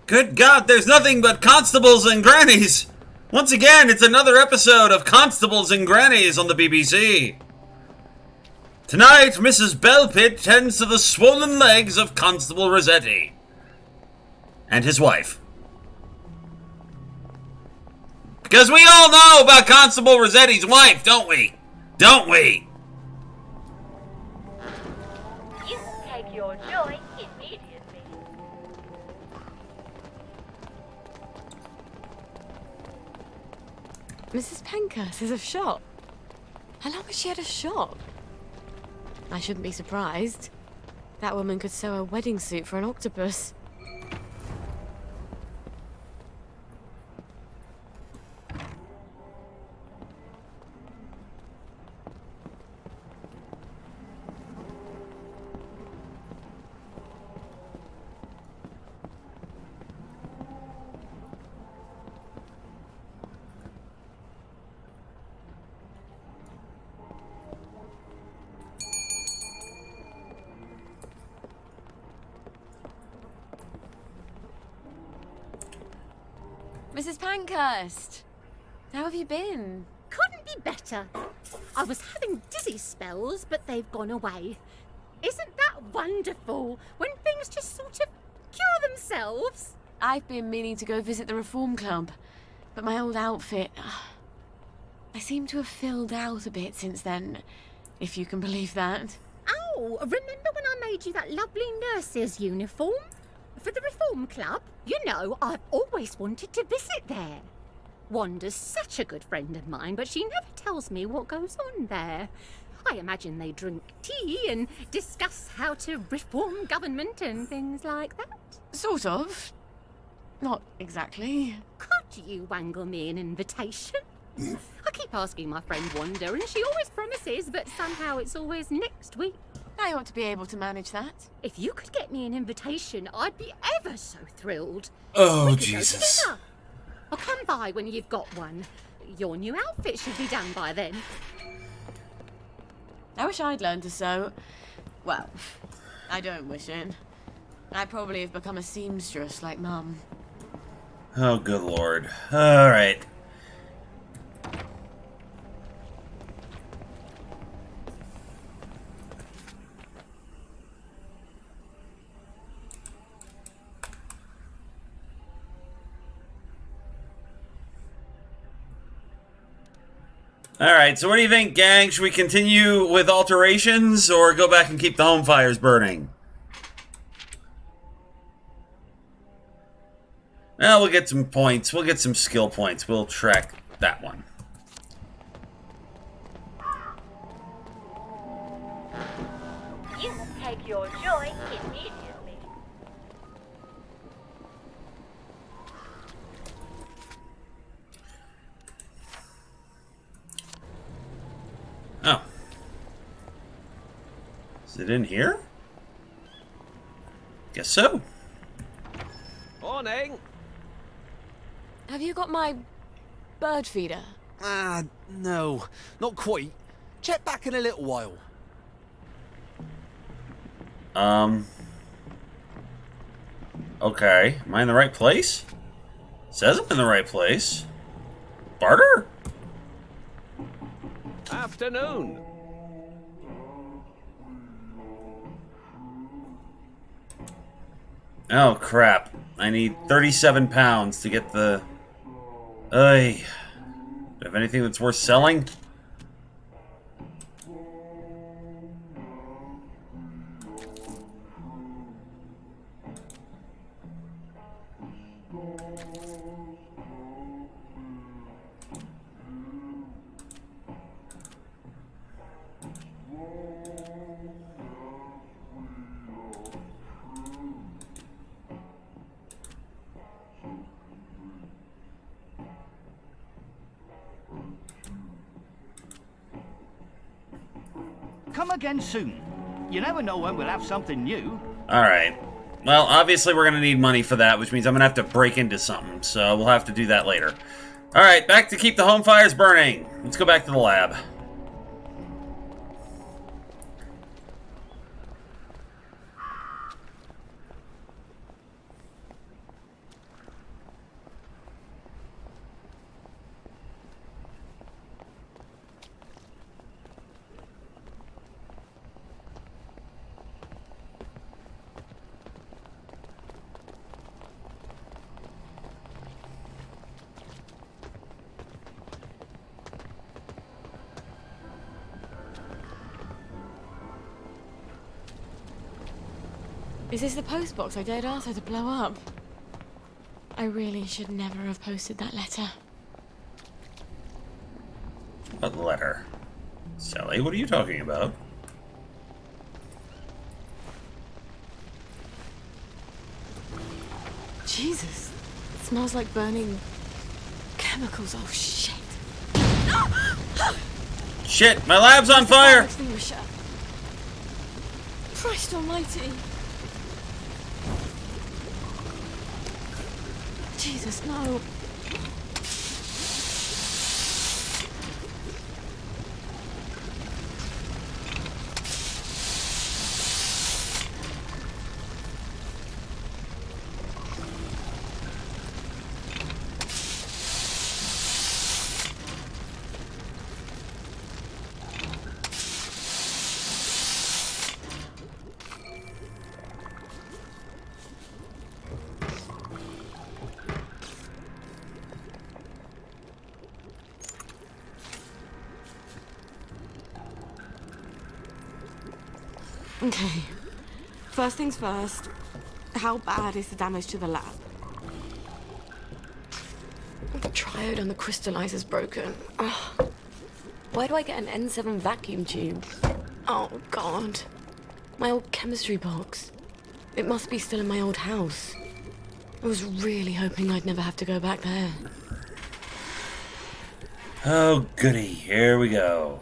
Good God, there's nothing but constables and grannies! Once again, it's another episode of Constables and Grannies on the BBC. Tonight, Mrs. Bellpit tends to the swollen legs of Constable Rossetti. And his wife. Because we all know about Constable Rossetti's wife, don't we? Don't we? You take your joy immediately. Mrs. Penkhurst has a shop. How long has she had a shop? I shouldn't be surprised. That woman could sew a wedding suit for an octopus. Mrs. Pankhurst, how have you been? Couldn't be better. I was having dizzy spells, but they've gone away. Isn't that wonderful when things just sort of cure themselves? I've been meaning to go visit the Reform Club, but my old outfit... I seem to have filled out a bit since then, if you can believe that. Oh, remember when I made you that lovely nurse's uniform? For the Reform Club? You know, I've always wanted to visit there. Wanda's such a good friend of mine, but she never tells me what goes on there. I imagine they drink tea and discuss how to reform government and things like that. Sort of. Not exactly. Could you wangle me an invitation? I keep asking my friend Wanda, and she always promises, but somehow it's always next week. I ought to be able to manage that. If you could get me an invitation, I'd be ever so thrilled. Oh, We could Jesus. go together. I'll come by when you've got one. Your new outfit should be done by then. I wish I'd learned to sew. Well, I don't wish it. I probably have become a seamstress like Mum. Oh, good Lord. All right. Alright, so what do you think, gang? Should we continue with alterations or go back and keep the home fires burning? Well, we'll get some points. We'll get some skill points. We'll track that one. You take your joy immediately. Oh. Is it in here? Guess so. Morning. Have you got my bird feeder? No, not quite. Check back in a little while. Okay. Am I in the right place? Says I'm in the right place. Barter? Afternoon. Oh, crap. I need 37 pounds to get the... Ay. Do I have anything that's worth selling? Come again soon. You never know when we'll have something new. Alright. Well, obviously we're going to need money for that, which means I'm going to have to break into something, so we'll have to do that later. Alright, back to keep the home fires burning. Let's go back to the lab. Is this the post box I dared Arthur to blow up? I really should never have posted that letter. What letter? Sally, what are you talking about? Jesus. It smells like burning chemicals. Oh, shit. Shit, my lab's on fire! Extinguisher. Christ almighty. Jesus, no. Okay. First things first, how bad is the damage to the lab? The triode on the crystallizer's broken. Oh. Why do I get an N7 vacuum tube? Oh, God. My old chemistry box. It must be still in my old house. I was really hoping I'd never have to go back there. Oh, goody. Here we go.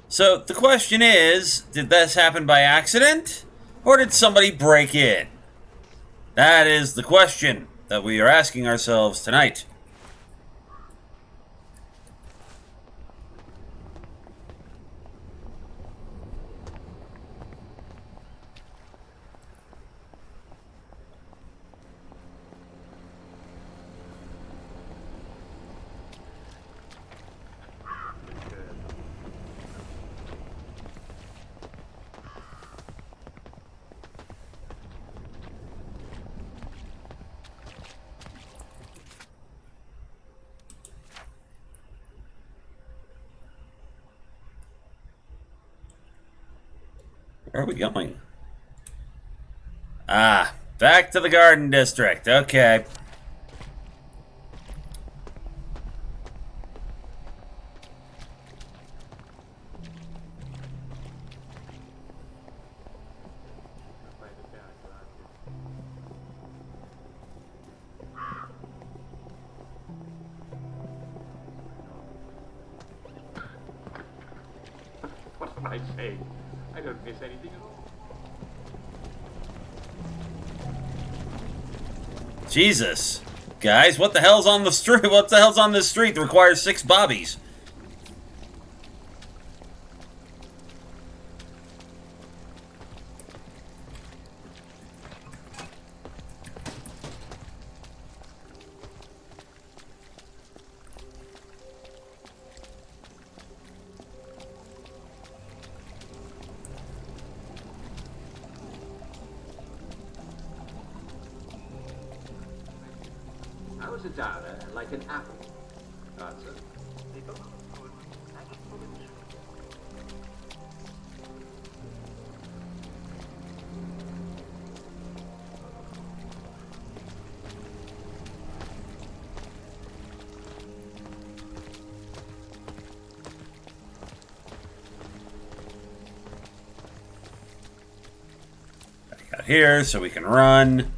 So, the question is, did this happen by accident? Or did somebody break in? That is the question that we are asking ourselves tonight. Where are we going? Ah, back to the Garden District. Okay. What am I saying? I don't miss anything at all. Jesus. guys. What the hell's on the street? What the hell's on this street that requires 6 bobbies? How is a downer like an apple? Answer. Got here so we can run.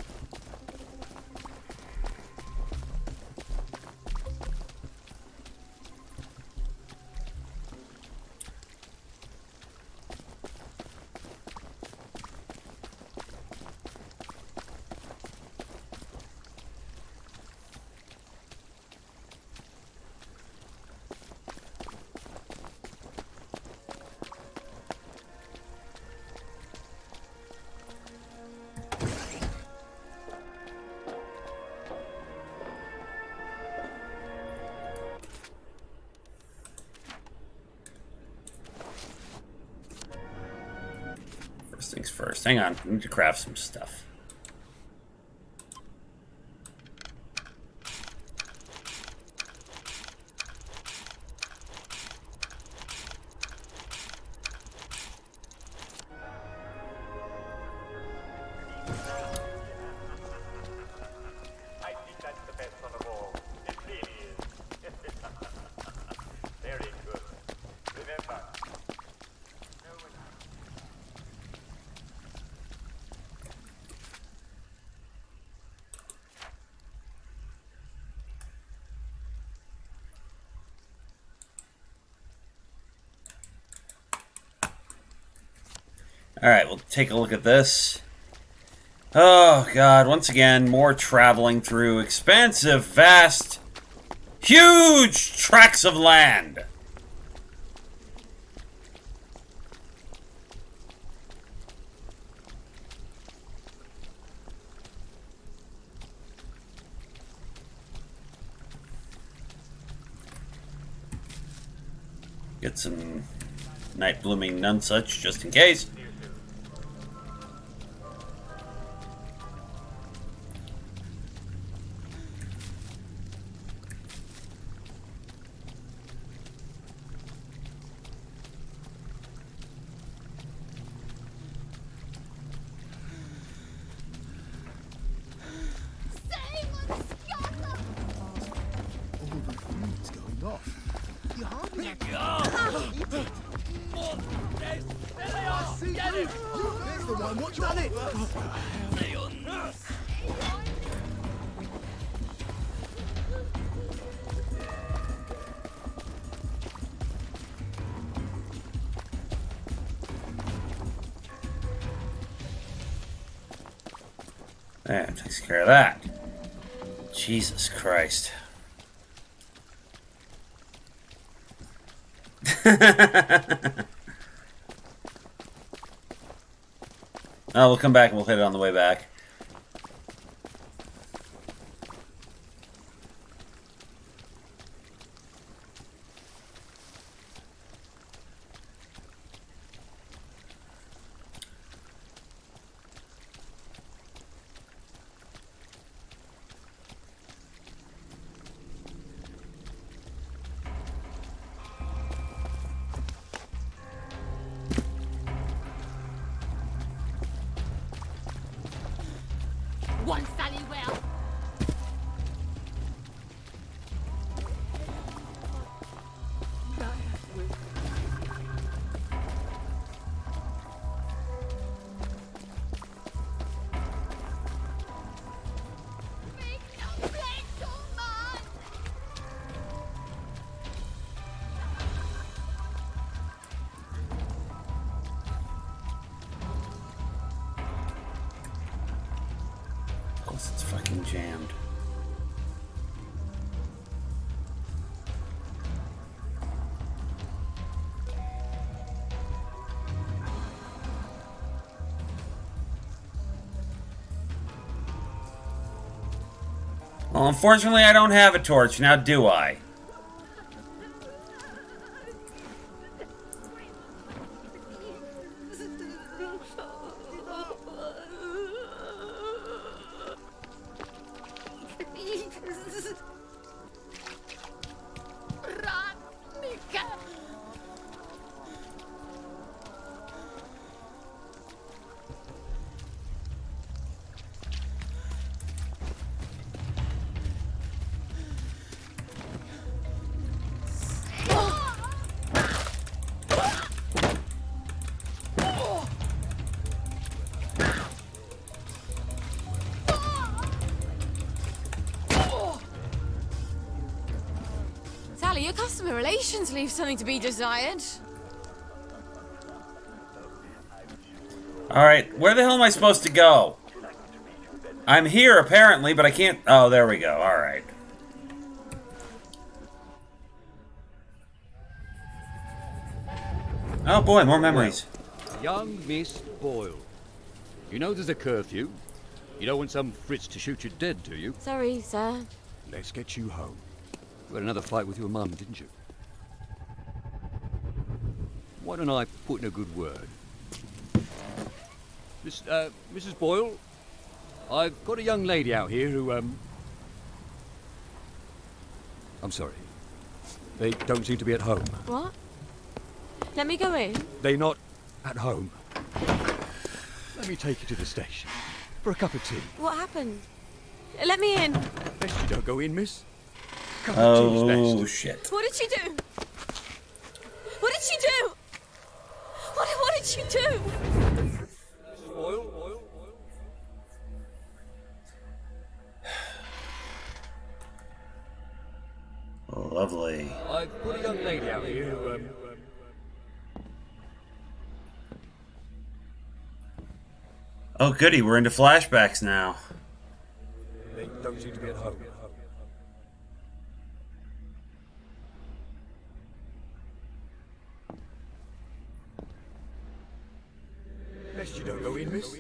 First things first. Hang on. I need to craft some stuff. I think that's the best one of all. It really is. Very good. Remember, no one. Alright, we'll take a look at this. Oh, God. Once again, more traveling through expansive, vast, huge tracts of land. Get some night blooming nunsuch just in case. There, takes care of that. Jesus Christ. Oh, we'll come back and we'll hit it on the way back. One Sally Well. Of course it's fucking jammed. Well, unfortunately, I don't have a torch, now do I? Sally, your customer relations leave something to be desired. Alright, where the hell am I supposed to go? I'm here, apparently, but I can't... Oh, there we go. Alright. Oh boy, more memories. Young Miss Boyle. You know there's a curfew. You don't want some Fritz to shoot you dead, do you? Sorry, sir. Let's get you home. You had another fight with your mum, didn't you? Why don't I put in a good word? Mrs. Boyle, I've got a young lady out here who, I'm sorry. They don't seem to be at home. What? Let me go in. They're not at home. Let me take you to the station for a cup of tea. What happened? Let me in. Best you don't go in, miss. Cup of tea's best. Oh, shit. What did she do? What did she do? What did she do? Oil. Lovely. I've got a young lady out here who, Oh, goody, we're into flashbacks now. They don't seem to be at home. Best you don't go in, miss.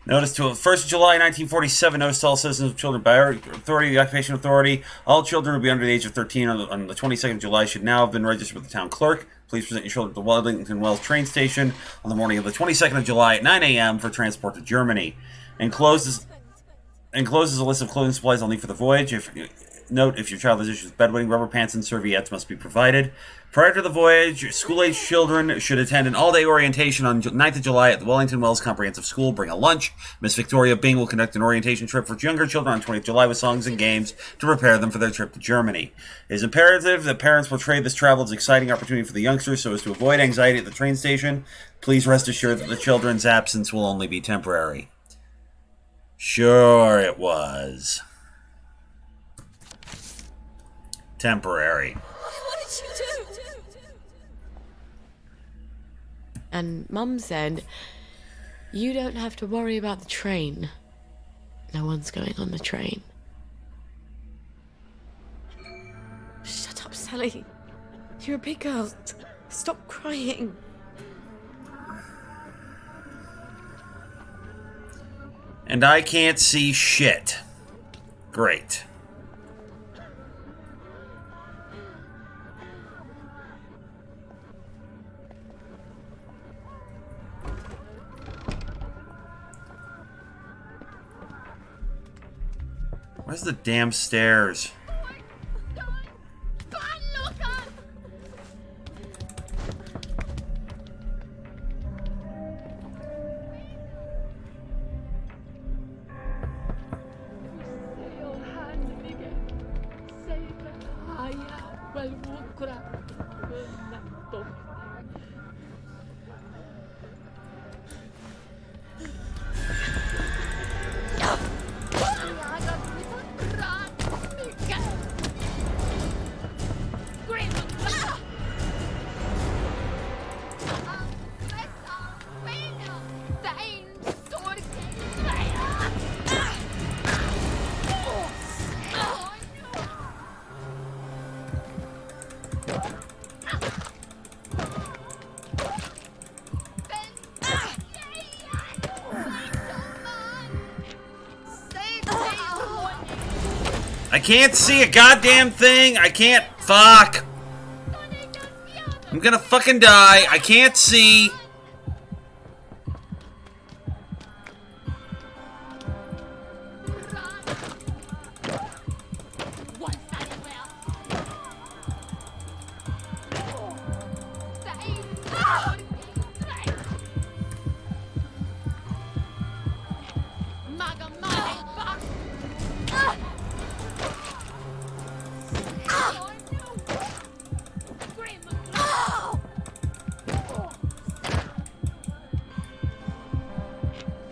Notice to 1st of July 1947, notice to all citizens of children by authority, the occupation authority. All children will be under the age of 13 on the 22nd of July should now have been registered with the town clerk. Please present your children at the Wellington Wells train station on the morning of the 22nd of July at 9 a.m. for transport to Germany. Enclosed is a list of clothing supplies I'll need for the voyage. Note, if your child has issues with bedwetting, rubber pants and serviettes must be provided. Prior to the voyage, school-age children should attend an all-day orientation on 9th of July at the Wellington Wells Comprehensive School. Bring a lunch. Miss Victoria Bing will conduct an orientation trip for younger children on 20th of July with songs and games to prepare them for their trip to Germany. It is imperative that parents portray this travel as an exciting opportunity for the youngsters so as to avoid anxiety at the train station. Please rest assured that the children's absence will only be temporary. Sure it was. Temporary. What did she do? And Mum said, you don't have to worry about the train. No one's going on the train. Shut up, Sally. You're a big girl. Stop crying. And I can't see shit. Great. Where's the damn stairs? can't see a goddamn thing. I can't. Fuck. I'm gonna fucking die. I can't see.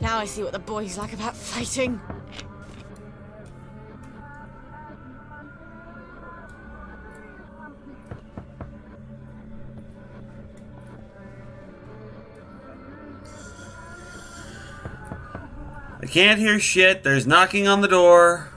Now I see what the boys like about fighting. I can't hear shit. There's knocking on the door.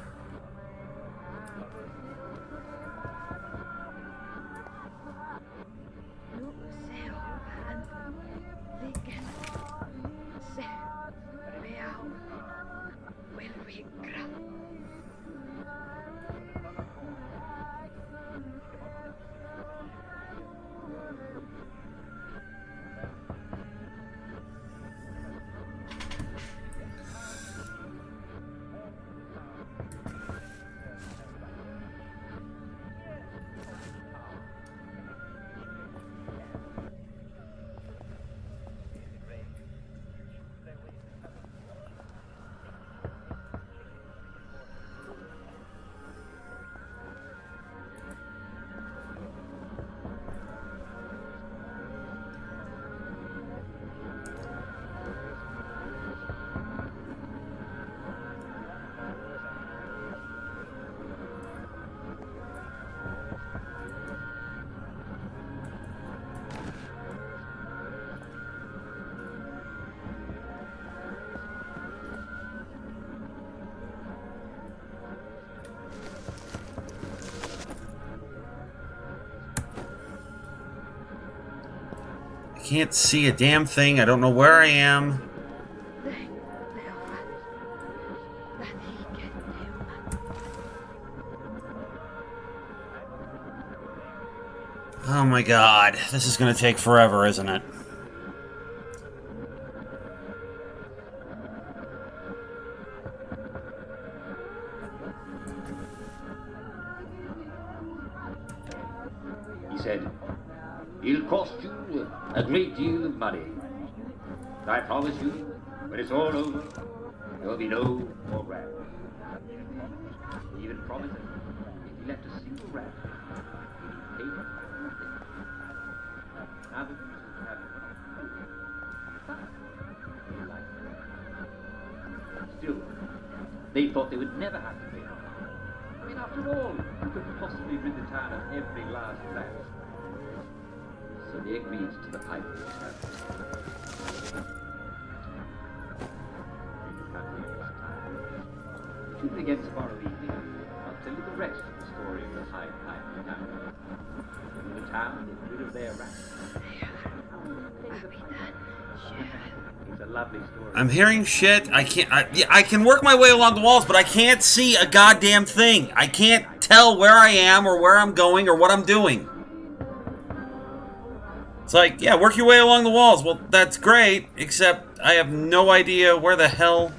I can't see a damn thing. I don't know where I am. Oh my god. This is gonna take forever, isn't it? He said, "It'll cost you a great deal of money. I promise you, when it's all over, there'll be no more rats." He even promised that if he left a single rat, he'd pay for nothing. Now the users have it. Still, they thought they would never have to pay. I mean, after all, who could possibly rid the town of every last rat? So they agreed to the pipe terms. The truth began tomorrow evening, not a little rest of the story of the high pipe town. In the town, get rid of their rats. It's a lovely story. I'm hearing shit. I can't. I can work my way along the walls, but I can't see a goddamn thing. I can't tell where I am or where I'm going or what I'm doing. It's like, yeah, work your way along the walls. Well, that's great, except I have no idea where the hell.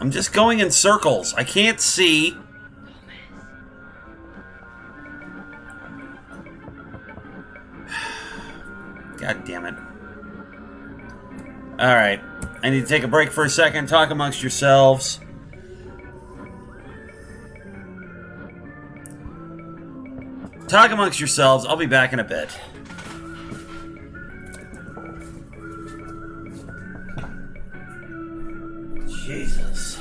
I'm just going in circles. I can't see. God damn it. Alright. I need to take a break for a second. Talk amongst yourselves. Talk amongst yourselves. I'll be back in a bit. Jesus.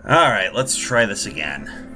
Alright, let's try this again.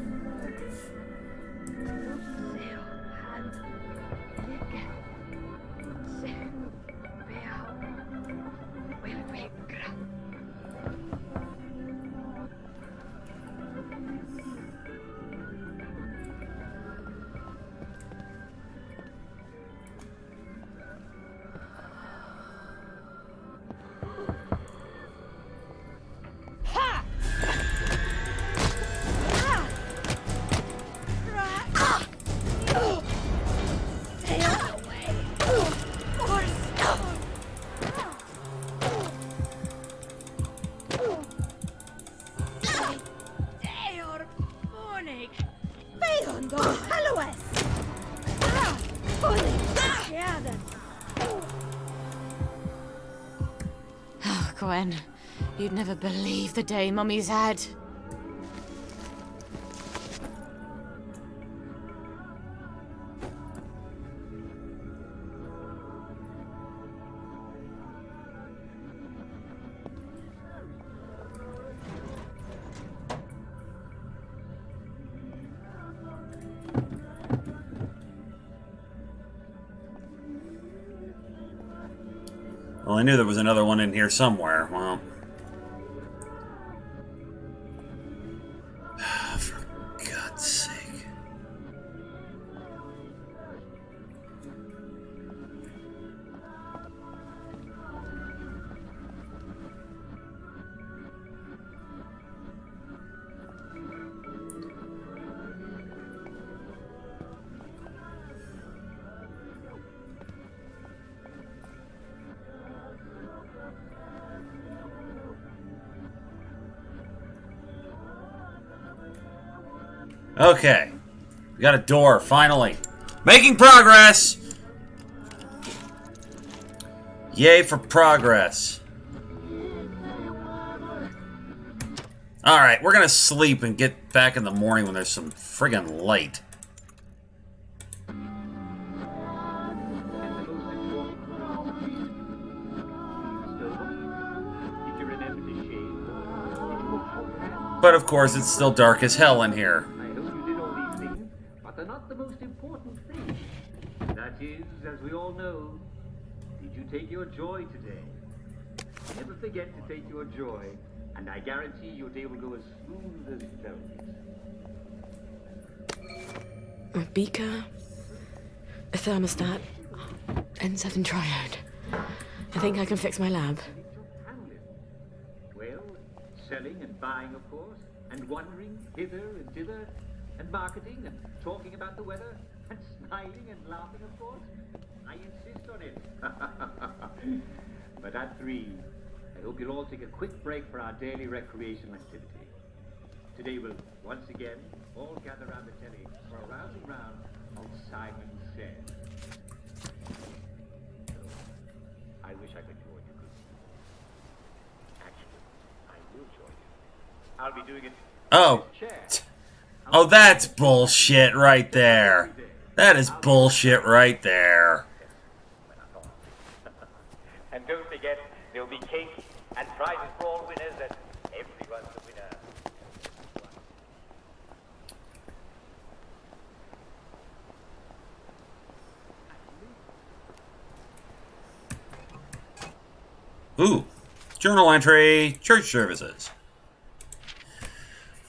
Oh, Gwen, you'd never believe the day Mummy's had. Well, I knew there was another one in here somewhere. Well, for God's sake. Okay. We got a door, finally. Making progress! Yay for progress. Alright, we're gonna sleep and get back in the morning when there's some friggin' light. But of course, it's still dark as hell in here. But they're not the most important thing. That is, as we all know, did you take your joy today? Never forget to take your joy, and I guarantee your day will go as smooth as velvet. A beaker, a thermostat, N7 triode. I think I can fix my lab. Well, selling and buying, of course, and wandering hither and thither, and marketing and talking about the weather, and smiling and laughing, of course. I insist on it. But at 3, I hope you'll all take a quick break for our daily recreational activity. Today we'll once again all gather around the telly for a rousing round of Simon Says. I wish I could join you. Actually, I will join you. I'll be doing it. Oh. Oh, that's bullshit right there. That is bullshit right there. And don't forget, there'll be cake and prizes for all winners, and everyone's a winner. Ooh. Journal entry. Church services.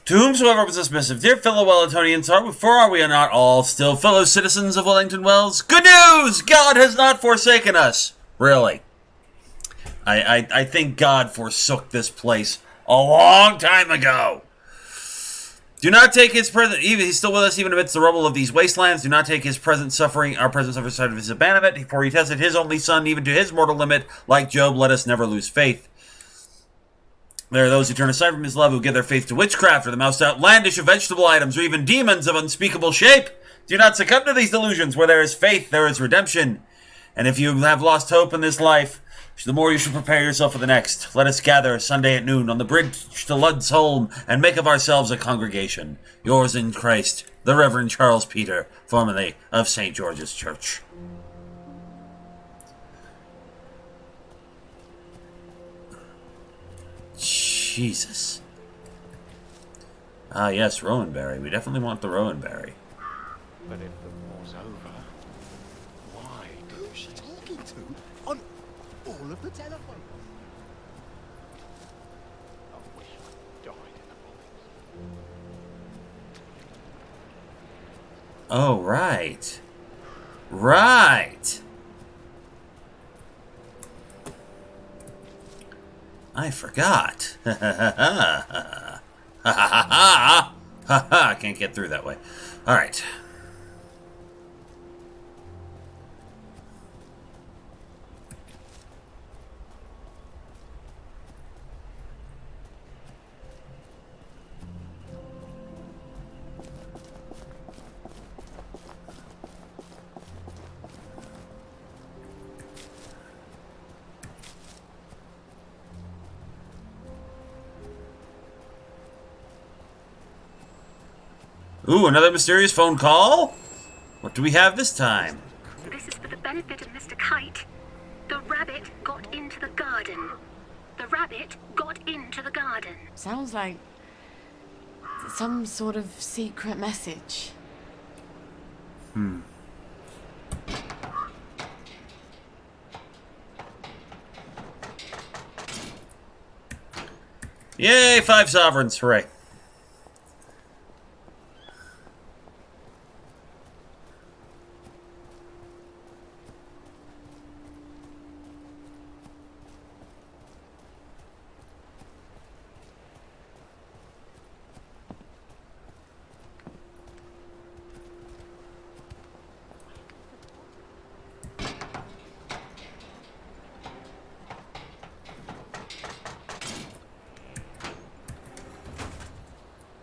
To whomsoever was this missive, dear fellow Wellingtonians, are we not all still fellow citizens of Wellington Wells? Good news! God has not forsaken us. Really. I think God forsook this place a long time ago. Do not take his present. He's still with us even amidst the rubble of these wastelands. Do not take his present suffering, our present suffering, side of his abandonment. For he tested his only son even to his mortal limit. Like Job, let us never lose faith. There are those who turn aside from his love, who give their faith to witchcraft, or the most outlandish of vegetable items, or even demons of unspeakable shape. Do not succumb to these delusions. Where there is faith, there is redemption. And if you have lost hope in this life, the more you should prepare yourself for the next. Let us gather Sunday at noon on the bridge to Ludsholm and make of ourselves a congregation. Yours in Christ, the Reverend Charles Peter, formerly of St. George's Church. Jesus. Ah, yes, Rowanberry. We definitely want the Rowanberry. But if the war's over, why did she talking to on all of the telephone? I wish I died in the Oh, right. Right. I forgot. Ha ha ha ha. I can't get through that way. All right. Ooh, another mysterious phone call? What do we have this time? This is for the benefit of Mr. Kite. The rabbit got into the garden. The rabbit got into the garden. Sounds like some sort of secret message. Yay, 5 sovereigns, hooray.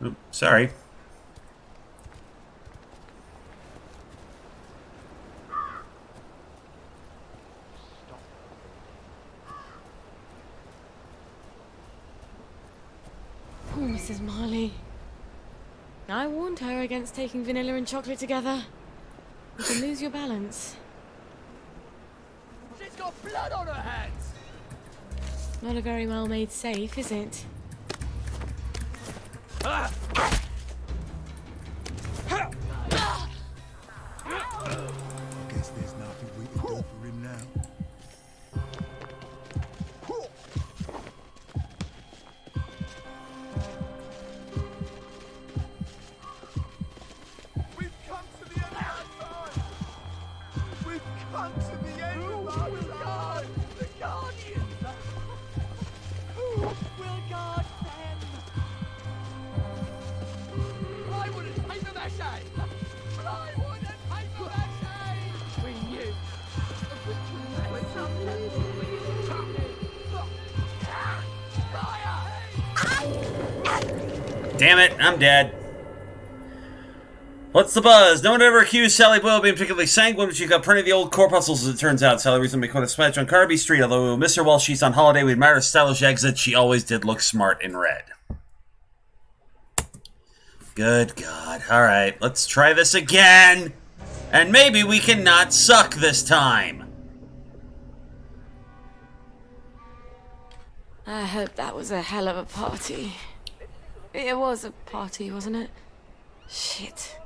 Oops, sorry. Poor Mrs. Marley. I warned her against taking vanilla and chocolate together. You can lose your balance. She's got blood on her hands! Not a very well-made safe, is it? Guess there's nothing we can do for him now. We've come to the end of our time! We've come to the end of our time! The Guardians! Who will guard them? Plywood and paper mache! Plywood and paper mache! We knew. Damn it, I'm dead. What's the buzz? No one ever accused Sally Boyle of being particularly sanguine, but she got plenty of the old corpuscles, as it turns out. Sally recently caught a smash on Carby Street, although we will miss her while she's on holiday. We admire her stylish exit. She always did look smart in red. Good God. Alright, let's try this again. And maybe we can not suck this time. I hope that was a hell of a party. It was a party, wasn't it? Shit.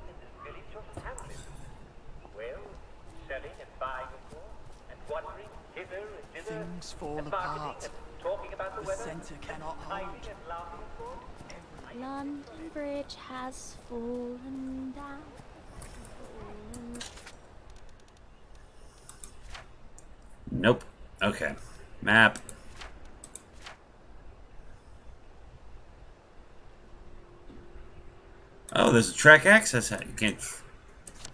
Selling and buying, of course, and wandering hither and thither. Things fall and marketing apart. and talking about the The weather. centre cannot hiding hold. and laughing, of course. London Bridge has fallen down. Nope. Okay. Map. Oh, there's a track access hatch. You can't.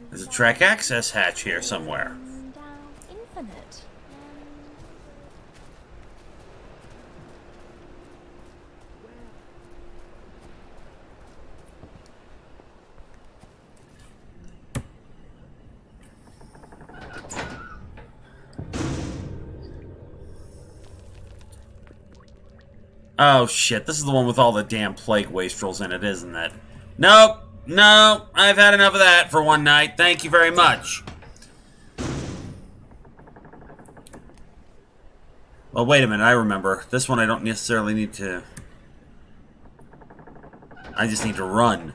There's a track access hatch here somewhere. Infinite. Oh shit, this is the one with all the damn plague wastrels in it, isn't it? Nope. No, I've had enough of that for one night. Thank you very much. Well, wait a minute, I remember. This one I don't necessarily need to... I just need to run.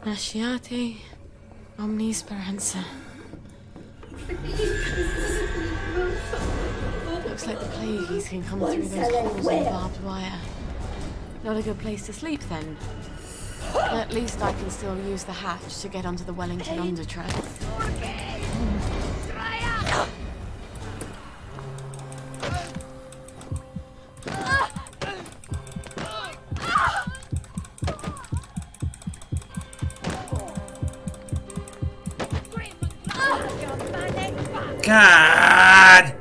Nasciate omni speranza. Looks like the plagues can come through those holes in the barbed wire. Not a good place to sleep then. At least I can still use the hatch to get onto the Wellington undertread. God!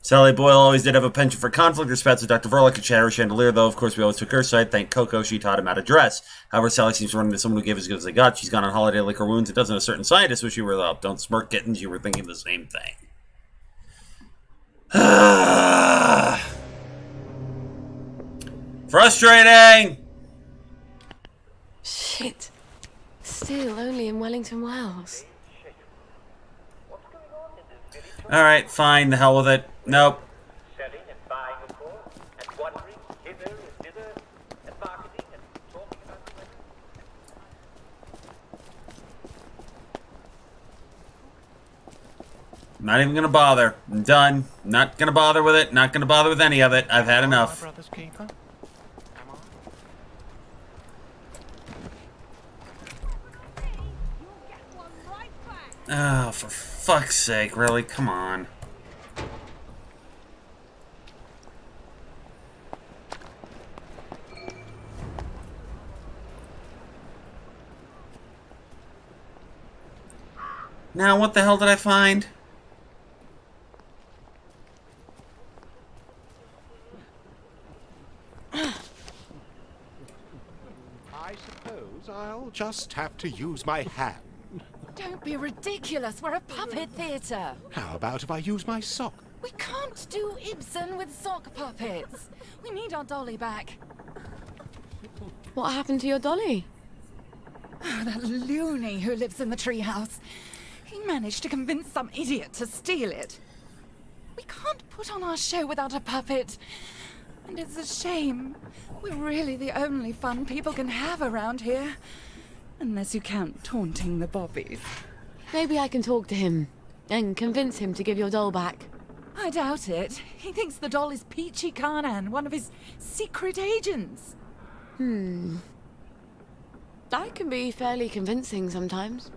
Sally Boyle always did have a penchant for conflict. Her spats with Dr. Verla could shatter a chandelier, though of course we always took her side. Thank Coco, she taught him how to dress. However, Sally seems to run into someone who gave as good as they got. She's gone on holiday like her wounds. It doesn't a certain scientist wish you were up. Don't smirk, kittens. You were thinking the same thing. Frustrating! Shit. Still only in Wellington Wells. Alright, fine, the hell with it. Nope. Selling and buying, of course, and wandering hither and thither, and marketing and talking about the weather. Not even gonna bother. I'm done. Not gonna bother with it. Not gonna bother with any of it. I've had enough. Brother's keeper. Oh, for fuck's sake, really? Come on. Now, what the hell did I find? I suppose I'll just have to use my hand. Don't be ridiculous. We're a puppet theatre. How about if I use my sock? We can't do Ibsen with sock puppets. We need our dolly back. What happened to your dolly? Oh, that loony who lives in the treehouse. He managed to convince some idiot to steal it. We can't put on our show without a puppet. And it's a shame. We're really the only fun people can have around here. Unless you count taunting the bobbies. Maybe I can talk to him and convince him to give your doll back. I doubt it. He thinks the doll is Peachy Carnan, one of his secret agents. I can be fairly convincing sometimes.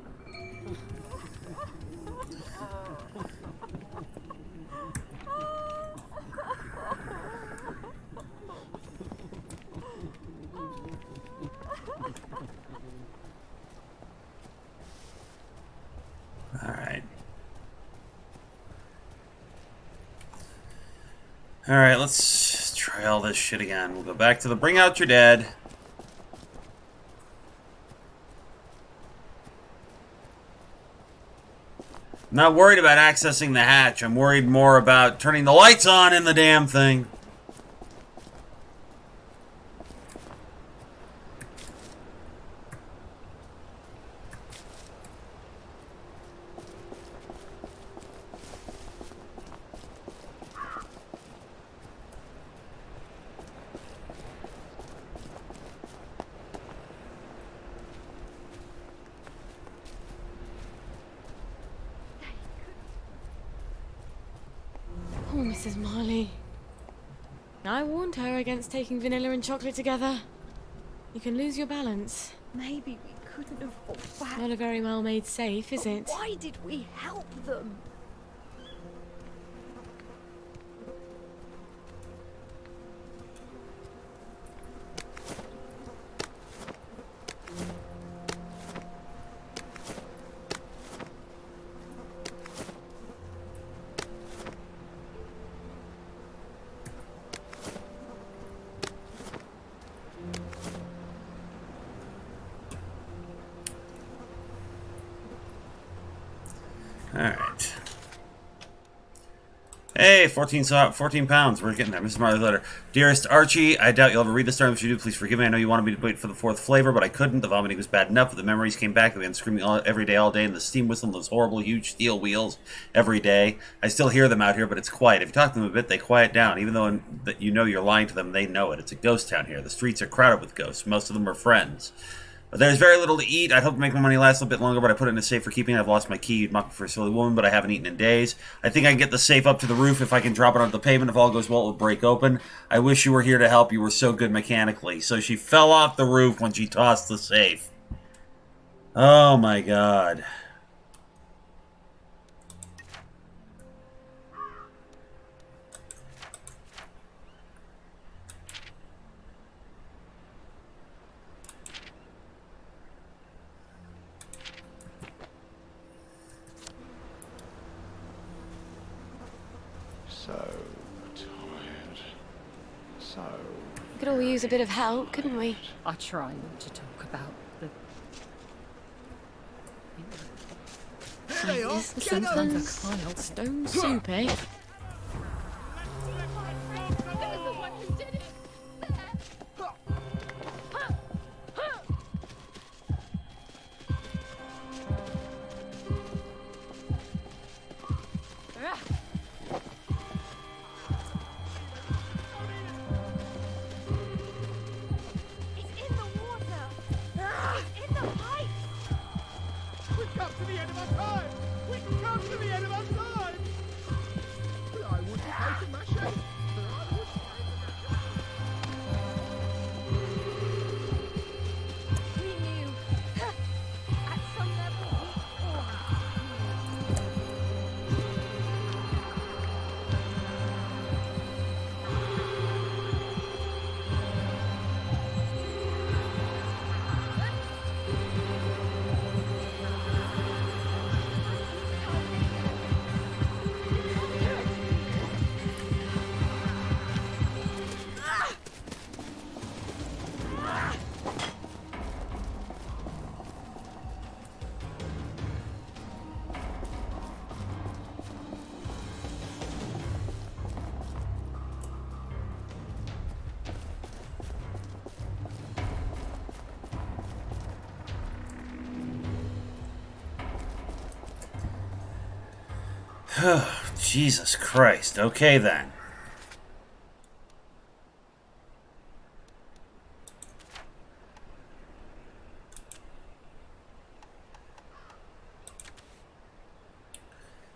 Alright, let's try all this shit again. We'll go back to the bring out your dead. I'm not worried about accessing the hatch. I'm worried more about turning the lights on in the damn thing. Oh, Mrs. Marley. I warned her against taking vanilla and chocolate together. You can lose your balance. Maybe we couldn't have fought back. Not a very well-made safe, is it? Why did we help them? Alright. Hey, 14 pounds. We're getting there. Mrs. Marley's letter. Dearest Archie, I doubt you'll ever read this story. If you do, please forgive me. I know you wanted me to wait for the fourth flavor, but I couldn't. The vomiting was bad enough. The memories came back. I began screaming every day, all day, and the steam whistle and those horrible, huge steel wheels every day. I still hear them out here, but it's quiet. If you talk to them a bit, they quiet down. Even though that you know you're lying to them, they know it. It's a ghost town here. The streets are crowded with ghosts. Most of them are friends. But there's very little to eat. I'd hope to make my money last a bit longer, but I put it in a safe for keeping. I've lost my key. You'd mock me for a silly woman, but I haven't eaten in days. I think I can get the safe up to the roof if I can drop it onto the pavement. If all goes well, it will break open. I wish you were here to help. You were so good mechanically. So she fell off the roof when she tossed the safe. Oh my god. So tired. So... We could all use a bit of help, couldn't we? I try not to talk about the... Like this, the sometimes stone soup, eh? Jesus Christ. Okay, then.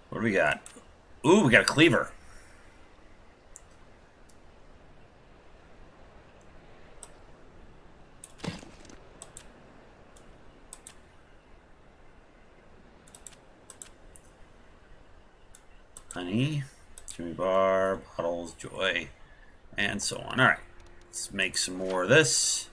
What do we got? Ooh, we got a cleaver. Honey, Jimmy Bar, bottles, joy, and so on. Alright, let's make some more of this.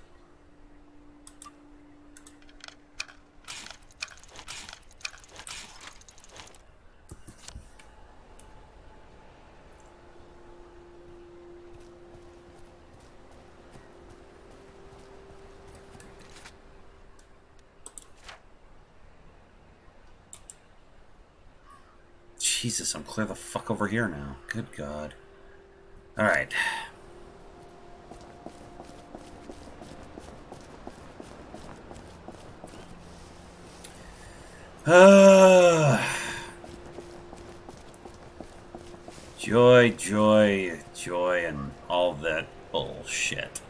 Jesus, I'm clear the fuck over here now. Good God. Alright. Joy, joy, joy, and all that bullshit.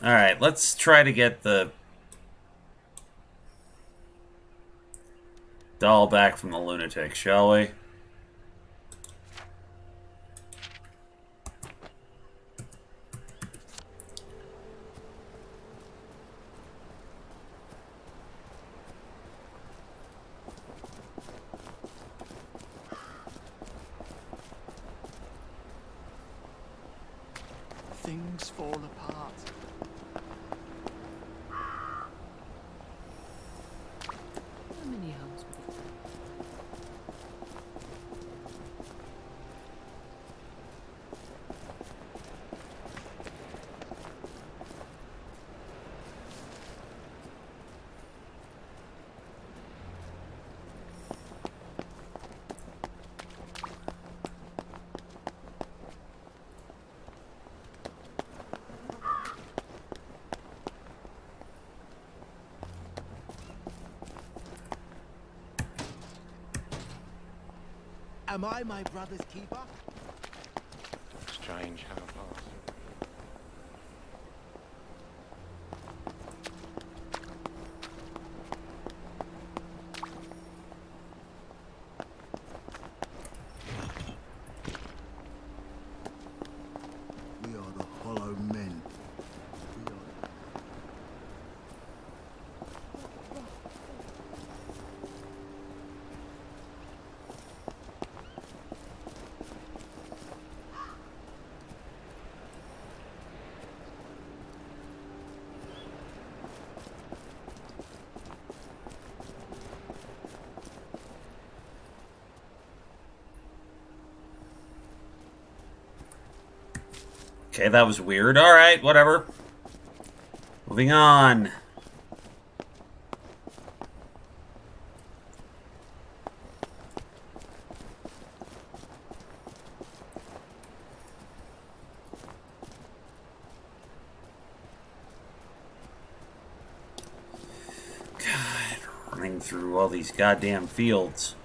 Alright, let's try to get the doll back from the lunatic, shall we? Things fall apart. How many hours would it take? Am I my brother's keeper? Strange how fast. We are the Hollow Men. Okay, that was weird. Alright, whatever. Moving on. God, running through all these goddamn fields.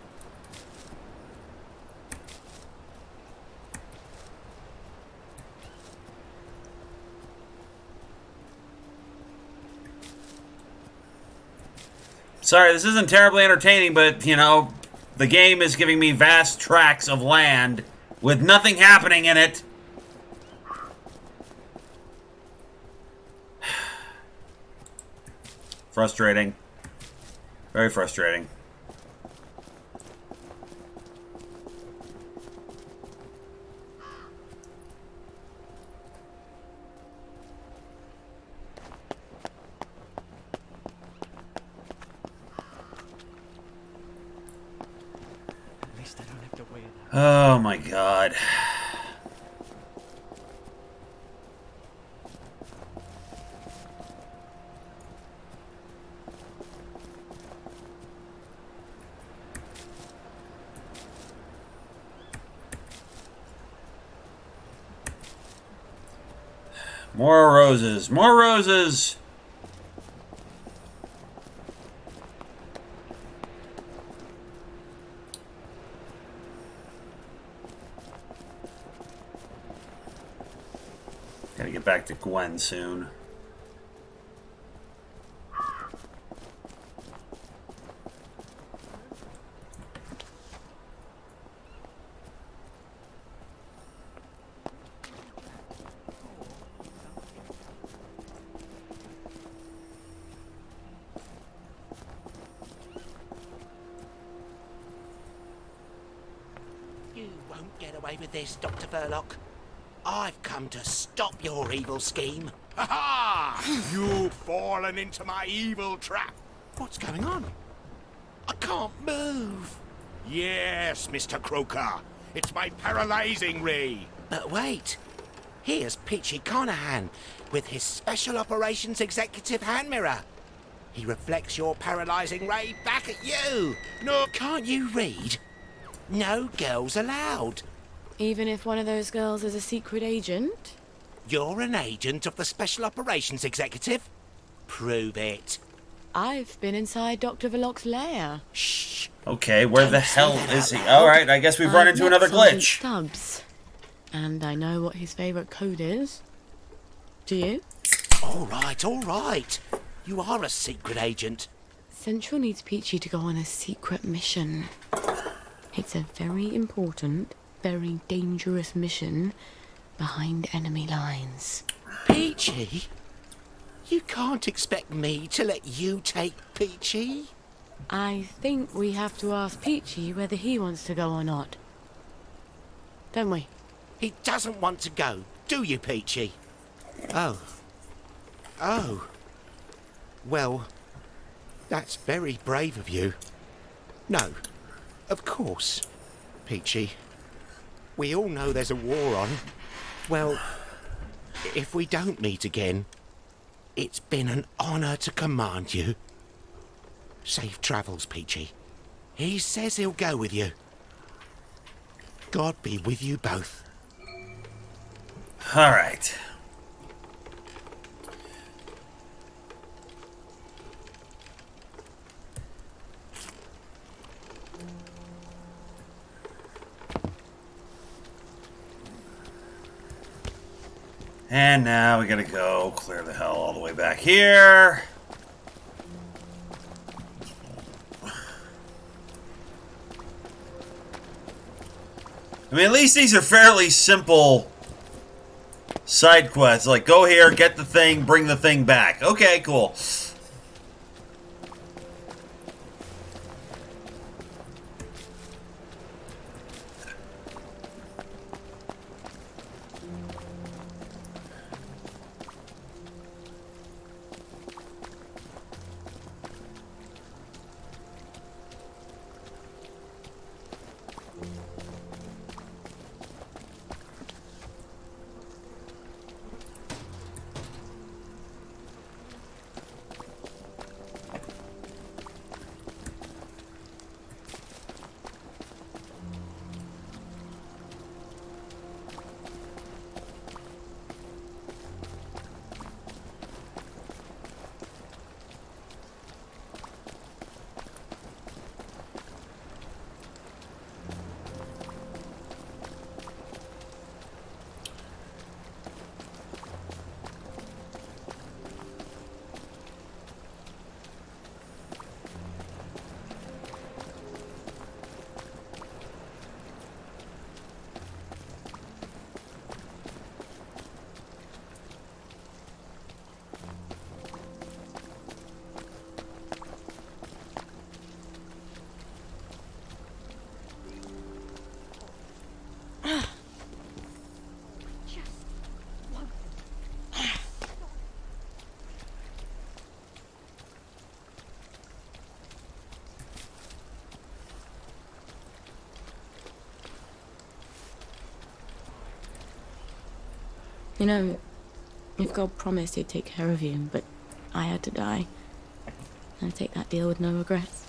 Sorry, this isn't terribly entertaining, but, you know, the game is giving me vast tracts of land with nothing happening in it. Frustrating. Very frustrating. Oh my god. More roses. More roses. Gotta get back to Gwen soon. You won't get away with this, Dr. Verloc. I've come to stop your evil scheme. Ha ha! You've fallen into my evil trap. What's going on? I can't move. Yes, Mr. Croker. It's my paralyzing ray. But wait. Here's Peachy Conahan with his Special Operations Executive hand mirror. He reflects your paralyzing ray back at you. No, can't you read? No girls allowed. Even if one of those girls is a secret agent? You're an agent of the Special Operations Executive? Prove it. I've been inside Dr. Verloc's lair. Shh. Okay, where the hell is he? Alright, I guess we've run into another Sergeant glitch. Stubbs. And I know what his favorite code is. Do you? All right. You are a secret agent. Central needs Peachy to go on a secret mission. It's a very important, very dangerous mission behind enemy lines. Peachy? You can't expect me to let you take Peachy? I think we have to ask Peachy whether he wants to go or not. Don't we? He doesn't want to go, do you, Peachy? Oh. Well, that's very brave of you. No, of course, Peachy. We all know there's a war on. Well, if we don't meet again, it's been an honour to command you. Safe travels, Peachy. He says he'll go with you. God be with you both. All right. And now we gotta go clear the hell all the way back here. I mean, at least these are fairly simple side quests. Like, go here, get the thing, bring the thing back. Okay, cool. You know, if God promised he'd take care of you, but I had to die, I'd take that deal with no regrets.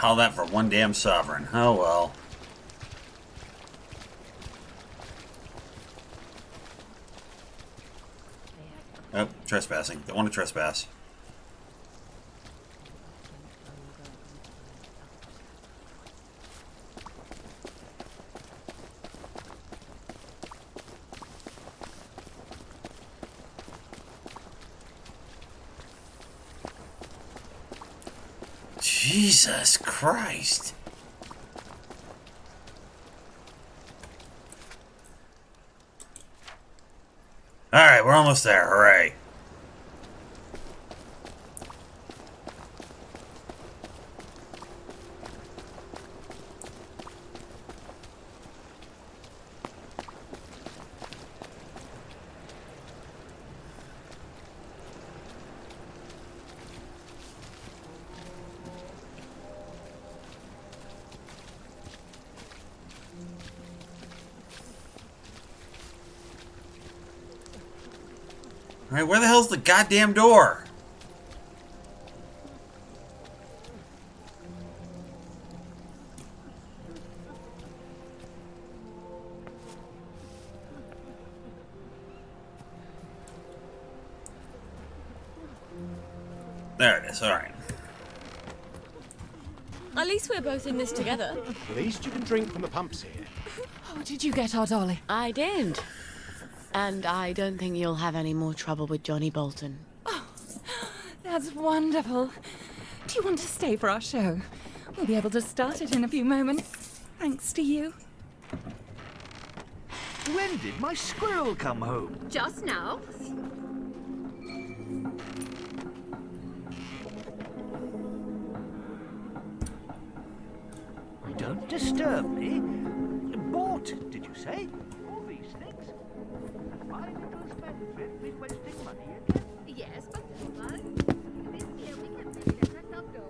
All that for one damn sovereign. Oh well. Oh, trespassing. Don't want to trespass. Jesus Christ. Alright, we're almost there. Hooray. Alright, where the hell's the goddamn door? There it is. All right. At least we're both in this together. At least you can drink from the pumps here. Oh, did you get our dolly? I did. And I don't think you'll have any more trouble with Johnny Bolton. That's wonderful. Do you want to stay for our show? We'll be able to start it in a few moments, thanks to you. When did my squirrel come home? Just now. Don't disturb me. Bought, did you say? All these things? My little spendthrift been wasting money again? Yes, but this year we can really let ourselves go.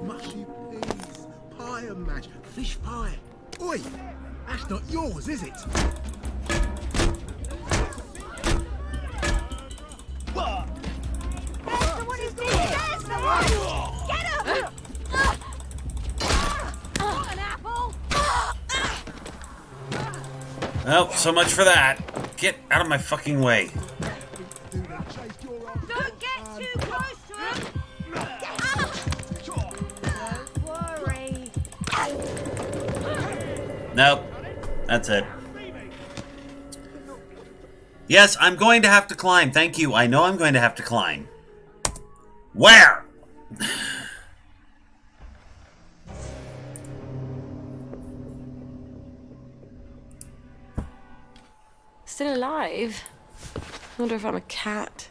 Mushy peas, pie and mash, fish pie. Oi, that's not yours, is it? What is this? There's the one! Get him! An apple! Well, so much for that. Get out of my fucking way. Don't get too close to him! Don't worry. Nope. That's it. Yes, I'm going to have to climb. Thank you. I know I'm going to have to climb. Where? Still alive? I wonder if I'm a cat.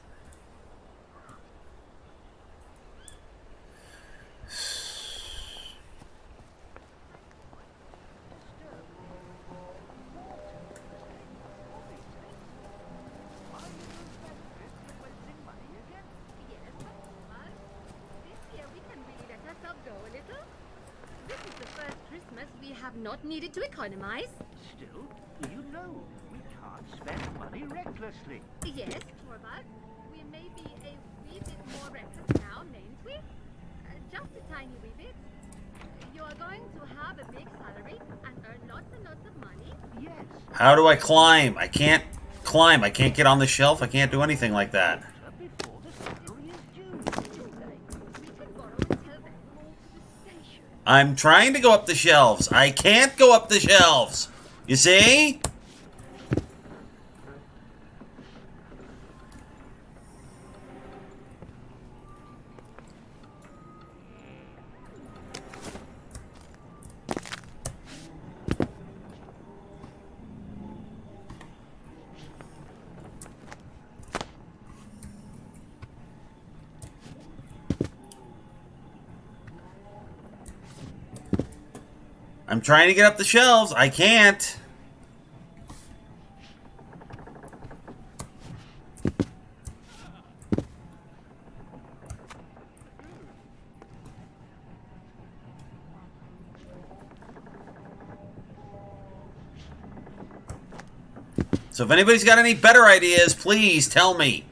Not needed to economize. Still, you know, we can't spend money recklessly. Yes, Torvald. We may be a wee bit more reckless now, mayn't we? Just a tiny wee bit. You are going to have a big salary and earn lots and lots of money. Yes. How do I climb? I can't climb. I can't get on the shelf. I can't do anything like that. I'm trying to go up the shelves. I can't go up the shelves. You see? I'm trying to get up the shelves. I can't. So if anybody's got any better ideas, please tell me.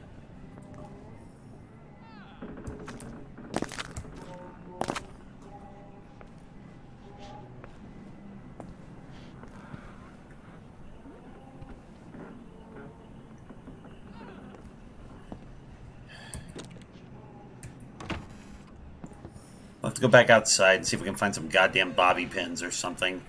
We'll have to go back outside and see if we can find some goddamn bobby pins or something.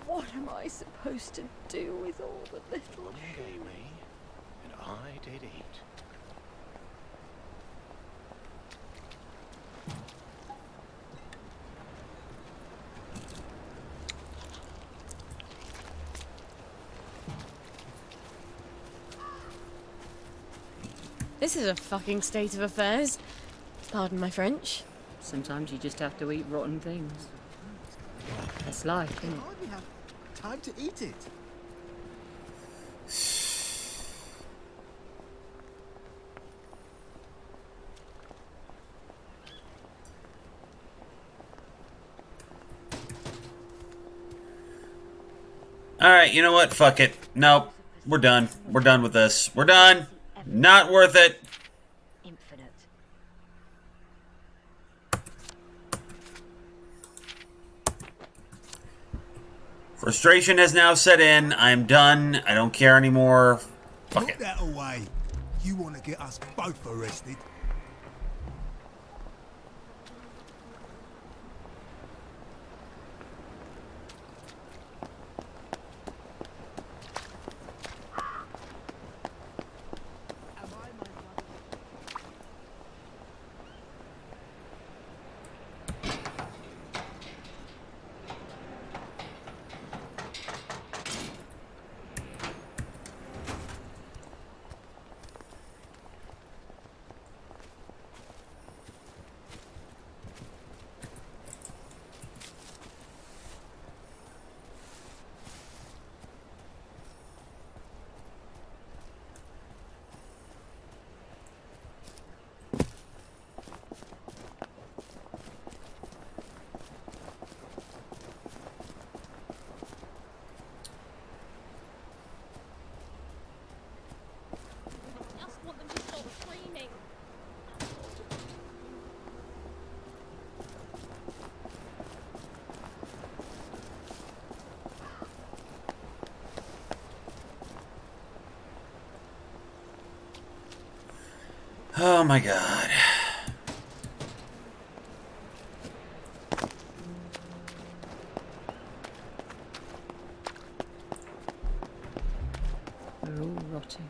What am I supposed to do with all the little... One gave me, and I did eat. This is a fucking state of affairs. Pardon my French. Sometimes you just have to eat rotten things. That's life, isn't it? hardly have time to eat it. Alright, you know what? Fuck it. Nope. We're done. We're done with this. We're done. Not worth it. Infinite. Frustration has now set in. I'm done. I don't care anymore. Fuck it. Put that away. You want to get us both arrested? Just want them to stop screaming. Oh my god. They're all rotting.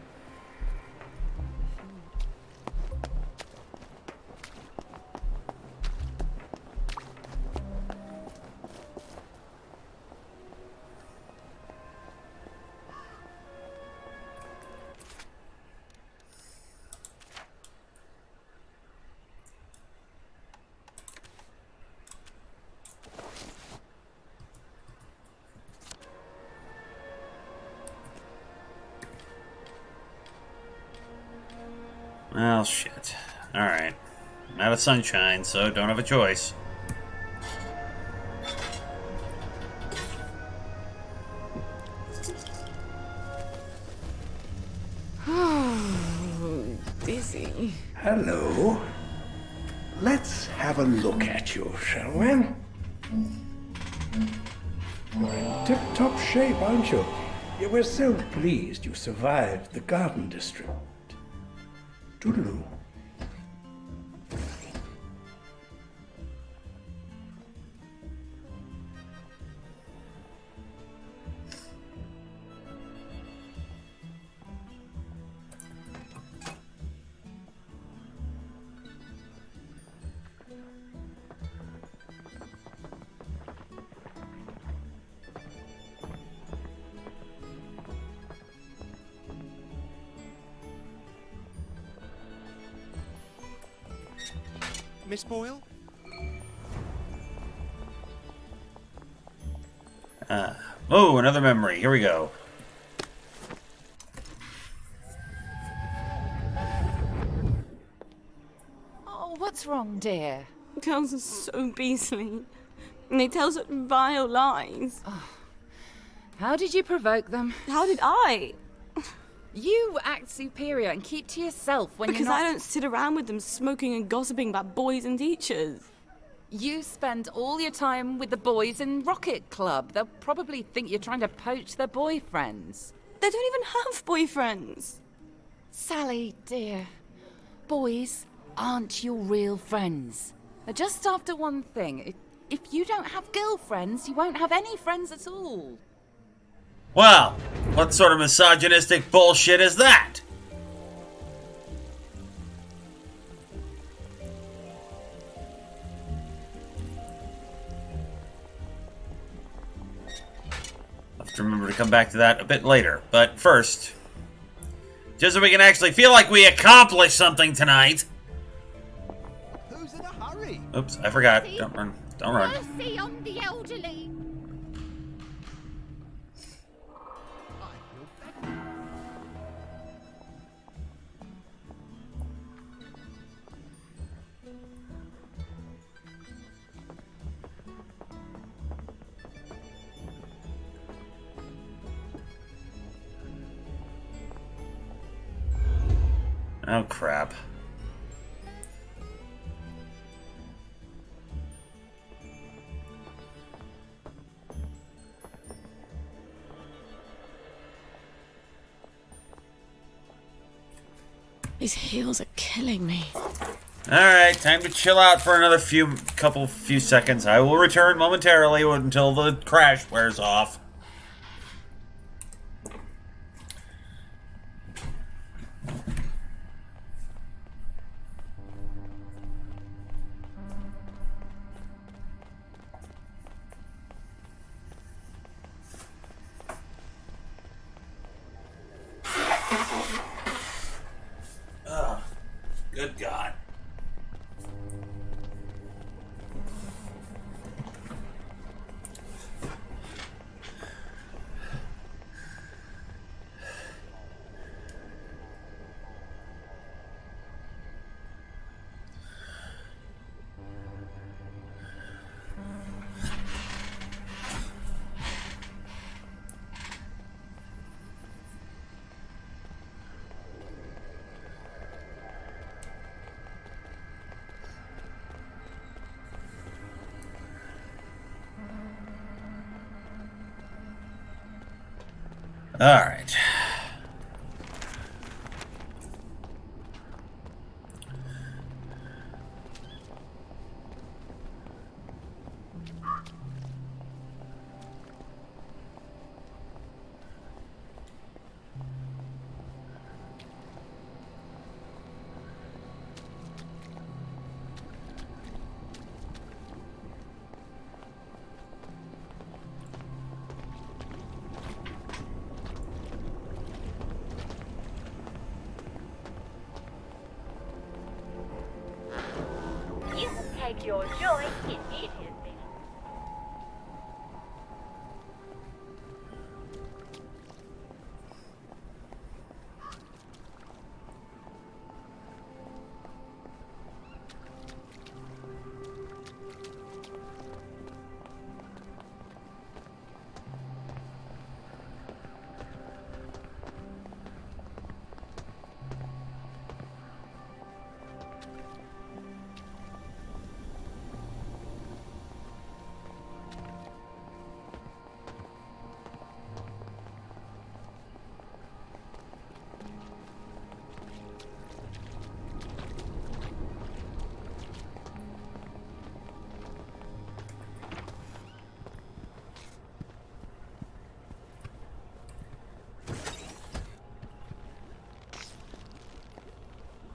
Well, shit. Alright. I'm out of sunshine, so don't have a choice. Dizzy. Hello. Let's have a look at you, shall we? You're in tip-top shape, aren't you? We're so pleased you survived the Garden District. Toodaloo. Miss Boyle? Oh, another memory. Here we go. Oh, what's wrong, dear? Girls are so beastly. And they tell such vile lies. How did you provoke them? How did I? You act superior and keep to yourself when Because you're not... I don't sit around with them smoking and gossiping about boys and teachers. You spend all your time with the boys in Rocket Club. They'll probably think you're trying to poach their boyfriends. They don't even have boyfriends. Sally, dear, boys aren't your real friends. They're just after one thing. If you don't have girlfriends, you won't have any friends at all. Well, what sort of misogynistic bullshit is that? I'll have to remember to come back to that a bit later. But first, just so we can actually feel like we accomplished something tonight. Who's in a hurry? Oops, I forgot. Don't run. Don't run. Mercy on the elderly. Oh, crap. These heels are killing me. Alright, time to chill out for another few seconds. I will return momentarily until the crash wears off. Oh, good God. All right. You can take your joy in idiocy.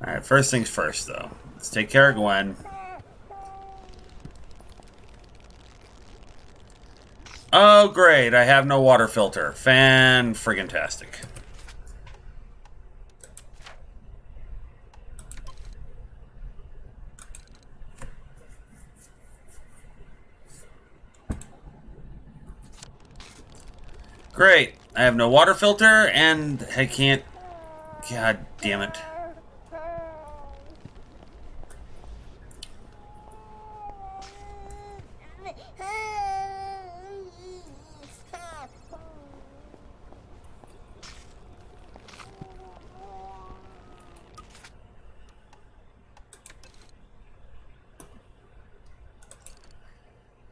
Alright, first things first, though. Let's take care of Gwen. Oh, great. I have no water filter. Fan-friggin-tastic. Great. I have no water filter, and I can't... God damn it.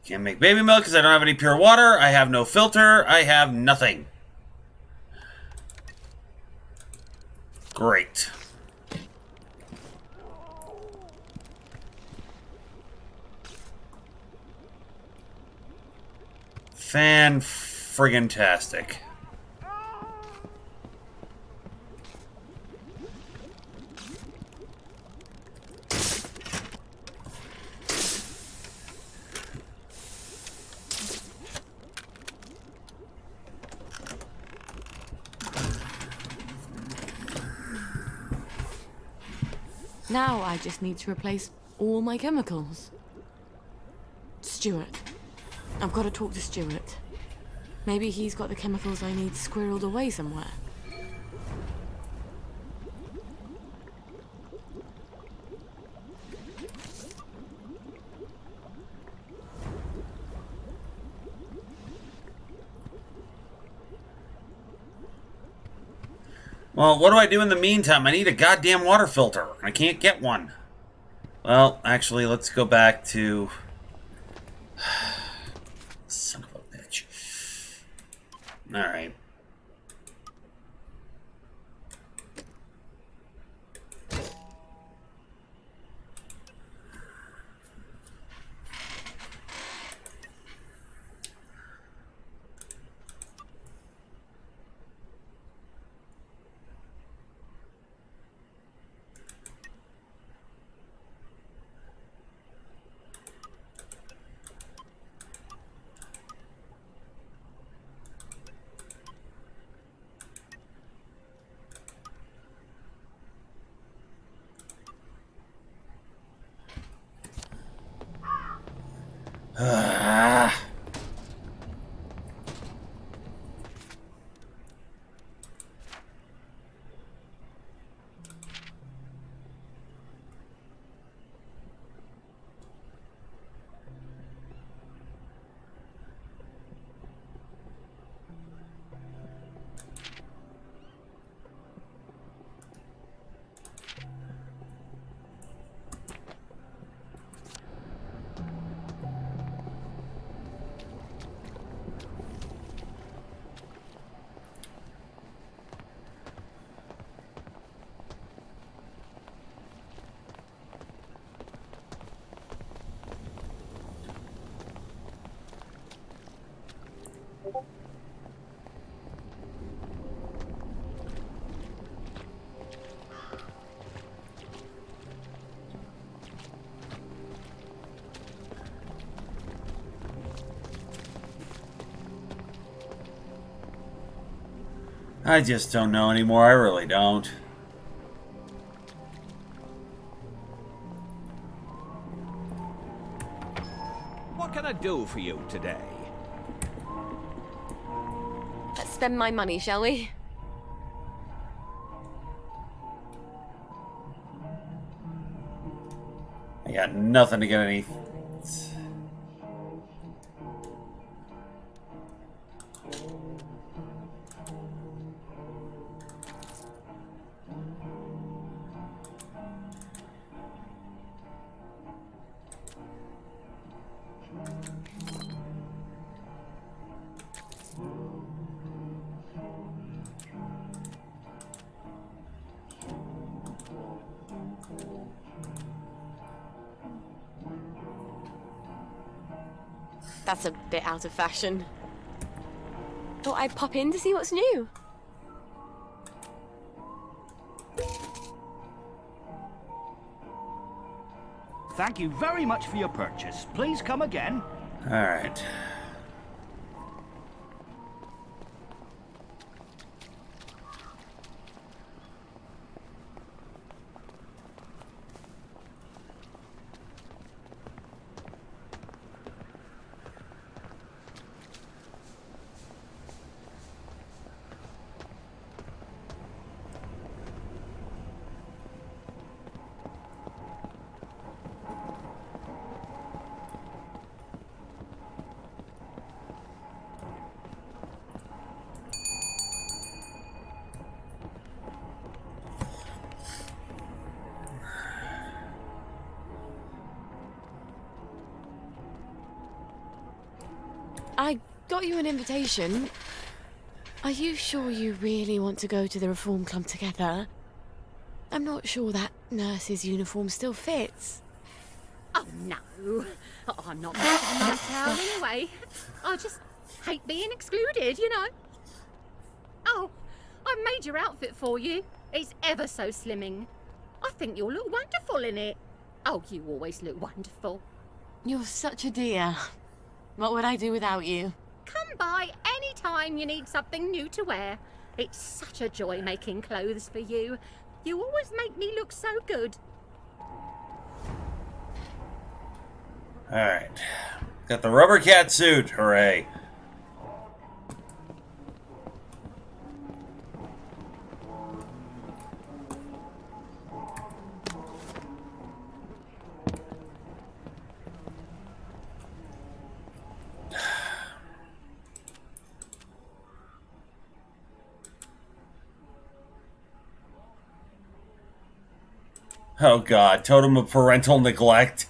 Can't make baby milk because I don't have any pure water. I have no filter. I have nothing. Great. Fan-friggin-tastic. Now I just need to replace all my chemicals. Stuart. I've got to talk to Stuart. Maybe he's got the chemicals I need squirreled away somewhere. Well, what do I do in the meantime? I need a goddamn water filter. I can't get one. Well, actually, let's go back to... Son of a bitch. Alright. I just don't know anymore. I really don't. What can I do for you today? Let's spend my money, shall we? I got nothing to get any... That's a bit out of fashion. Thought I'd pop in to see what's new. Thank you very much for your purchase. Please come again. All right. I got you an invitation. Are you sure you really want to go to the Reform Club together? I'm not sure that nurse's uniform still fits. Oh, no. Oh, I'm not much of a night owl anyway. I just hate being excluded, you know. Oh, I made your outfit for you. It's ever so slimming. I think you'll look wonderful in it. Oh, you always look wonderful. You're such a dear. What would I do without you? Come by any time you need something new to wear. It's such a joy making clothes for you. You always make me look so good. Alright. Got the rubber cat suit. Hooray. Oh god, totem of parental neglect.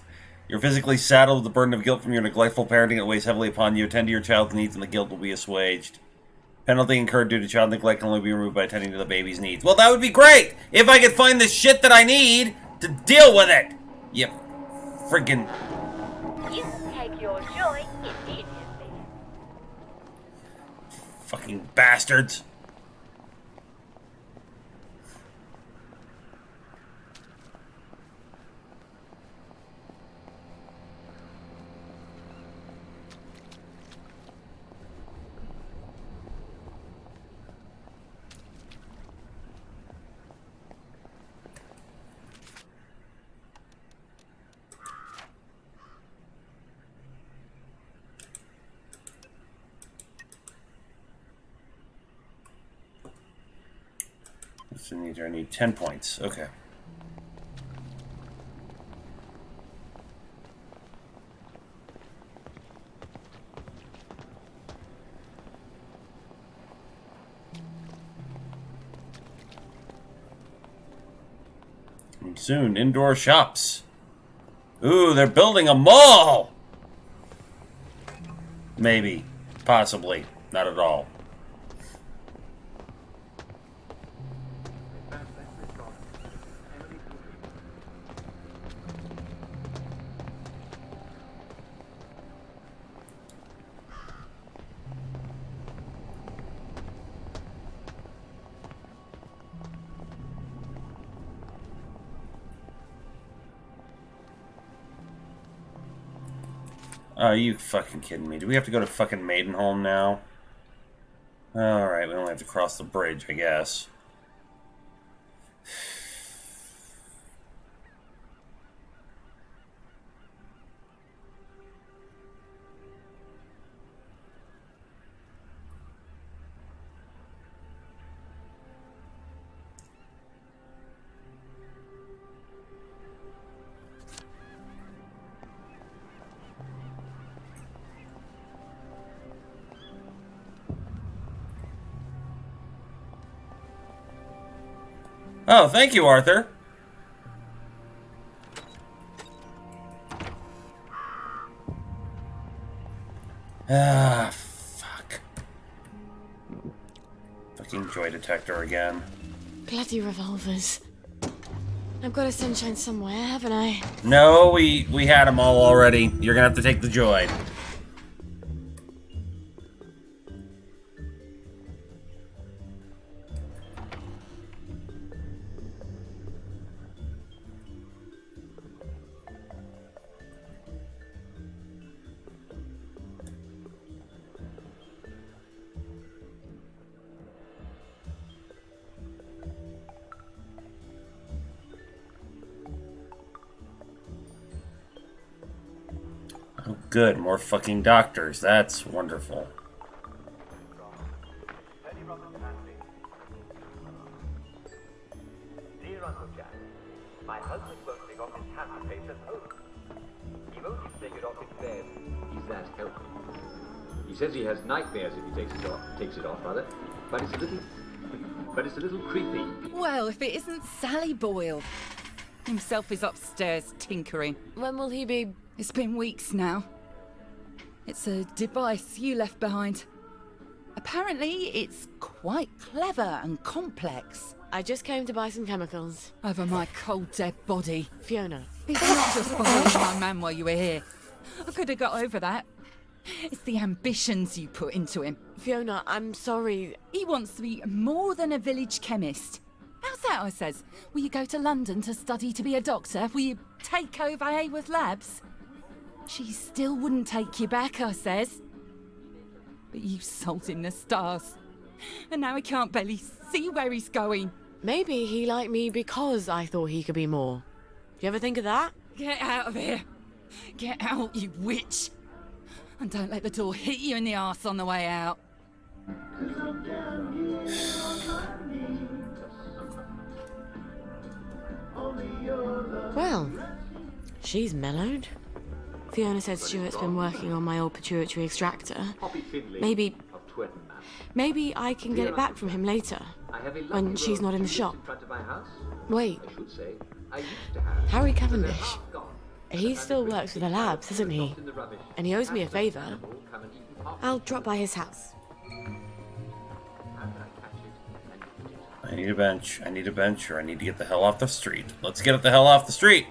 You're physically saddled with the burden of guilt from your neglectful parenting that weighs heavily upon you. Attend to your child's needs and the guilt will be assuaged. Penalty incurred due to child neglect can only be removed by attending to the baby's needs. Well, that would be great if I could find the shit that I need to deal with it. You friggin'... You take your joy immediately. Fucking bastards. I need 10 points. Okay. And soon, indoor shops. Ooh, they're building a mall! Maybe. Possibly. Not at all. Are you fucking kidding me? Do we have to go to fucking Maidenholm now? Alright, we only have to cross the bridge, I guess. Oh, thank you, Arthur. Ah, fuck. Fucking joy detector again. Bloody revolvers. I've got a sunshine somewhere, haven't I? No, we had them all already. You're gonna have to take the joy. Oh, good. More fucking doctors. That's wonderful. Dear Uncle Jack, my husband won't take off his hat to face us home. He won't even take it off in bed. He's that healthy. He says he has nightmares if he takes it off, rather. But it's a little creepy. Well, if it isn't Sally Boyle. Himself is upstairs tinkering. When will he be? It's been weeks now. It's a device you left behind. Apparently, it's quite clever and complex. I just came to buy some chemicals. Over my cold, dead body. Fiona. It's not just following my man while you were here. I could have got over that. It's the ambitions you put into him. Fiona, I'm sorry. He wants to be more than a village chemist. How's that, I says? Will you go to London to study to be a doctor? Will you take over Haworth Labs? She still wouldn't take you back, I says. But you sold him the stars. And now he can't barely see where he's going. Maybe he liked me because I thought he could be more. You ever think of that? Get out of here. Get out, you witch. And don't let the door hit you in the arse on the way out. Well, she's mellowed. Fiona said Stuart's been working on my old pituitary extractor. Maybe I can get it back from him later, when she's not in the shop. Wait, Harry Cavendish. He still works for the labs, doesn't he? And he owes me a favour. I'll drop by his house. I need a bench. I need a bench, or I need to get the hell off the street. Let's get the hell off the street!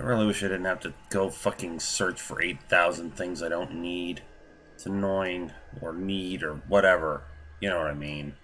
I really wish I didn't have to go fucking search for 8,000 things I don't need. It's annoying, or need, or whatever. You know what I mean.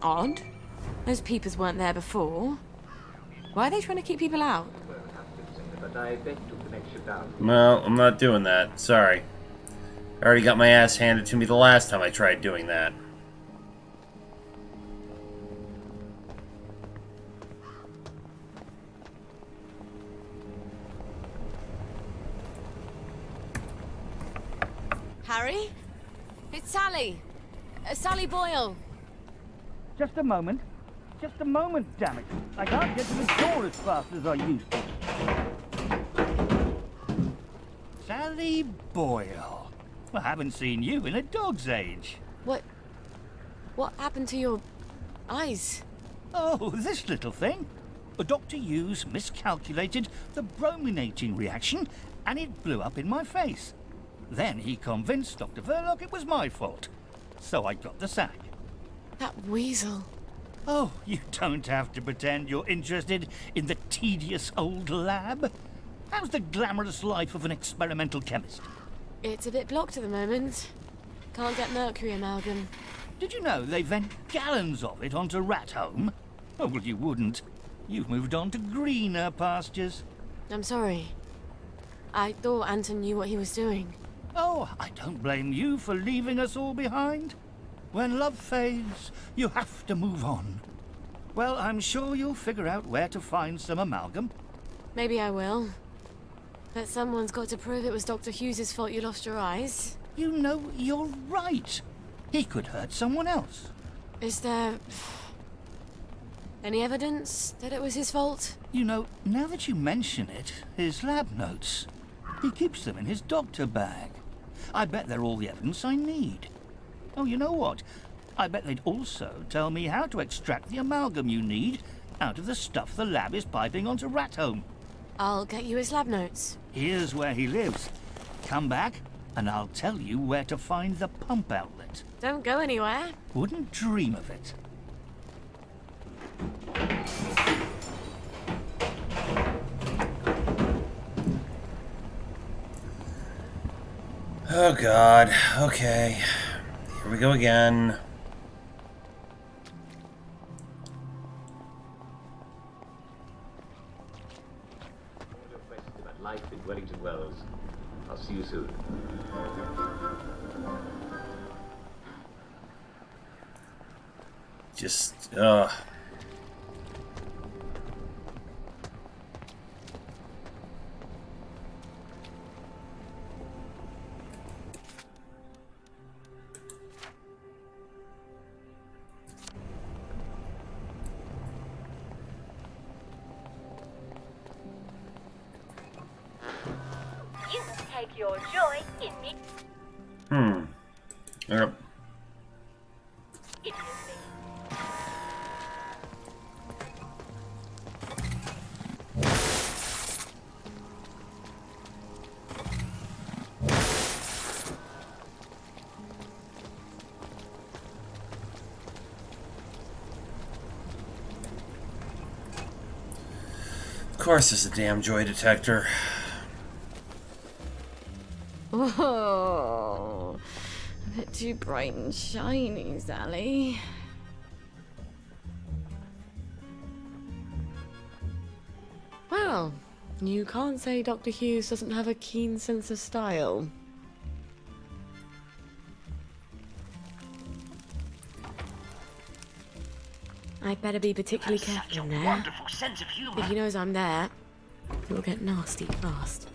Odd. Those peepers weren't there before. Why are they trying to keep people out? No, I'm not doing that. Sorry. I already got my ass handed to me the last time I tried doing that. Harry? It's Sally. Sally Boyle. Just a moment. Just a moment, damn it. I can't get to the door as fast as I used to. Sally Boyle. I haven't seen you in a dog's age. What happened to your eyes? Oh, this little thing. Dr. Hughes miscalculated the brominating reaction, and it blew up in my face. Then he convinced Dr. Verloc it was my fault. So I got the sack. That weasel. Oh, you don't have to pretend you're interested in the tedious old lab. How's the glamorous life of an experimental chemist? It's a bit blocked at the moment. Can't get mercury amalgam. Did you know they vent gallons of it onto Rat Home? Oh, well, you wouldn't. You've moved on to greener pastures. I'm sorry. I thought Anton knew what he was doing. Oh, I don't blame you for leaving us all behind. When love fades, you have to move on. Well, I'm sure you'll figure out where to find some amalgam. Maybe I will. But someone's got to prove it was Dr. Hughes' fault you lost your eyes. You know, you're right. He could hurt someone else. Is there any evidence that it was his fault? You know, now that you mention it, his lab notes. He keeps them in his doctor bag. I bet they're all the evidence I need. Oh, you know what? I bet they'd also tell me how to extract the amalgam you need out of the stuff the lab is piping onto Rat Home. I'll get you his lab notes. Here's where he lives. Come back, and I'll tell you where to find the pump outlet. Don't go anywhere. Wouldn't dream of it. Oh, God. Okay. Here we go again. About life in Wellington Wells. I'll see you soon. Just, You take your joy in it. Yep. It is Of course it's a damn joy detector. Oh, a bit too bright and shiny, Sally. Well, you can't say Dr. Hughes doesn't have a keen sense of style. I'd better be particularly careful in there. Wonderful sense of humor. If he knows I'm there, it will get nasty fast.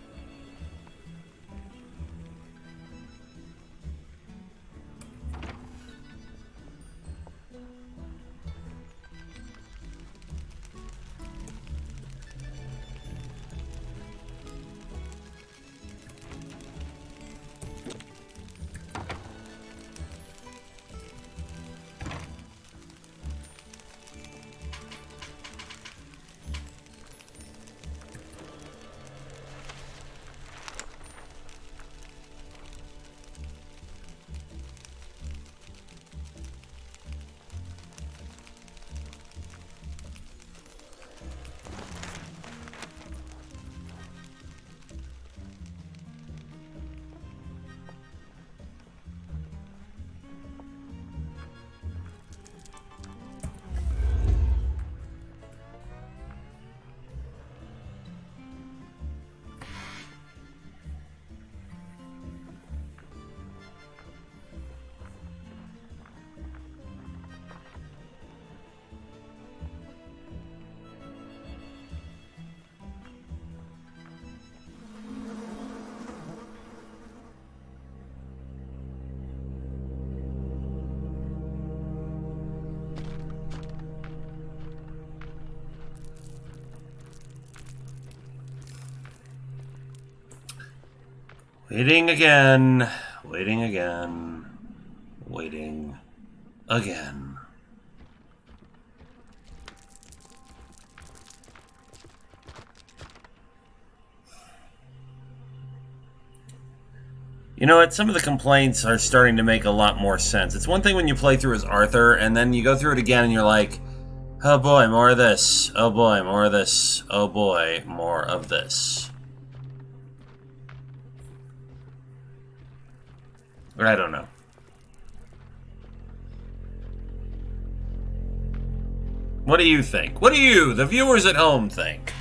Waiting again. Waiting again. Waiting again. You know what? Some of the complaints are starting to make a lot more sense. It's one thing when you play through as Arthur, and then you go through it again and you're like, oh boy, more of this. Oh boy, more of this. Oh boy, more of this. But I don't know. What do you think? What do you, the viewers at home, think?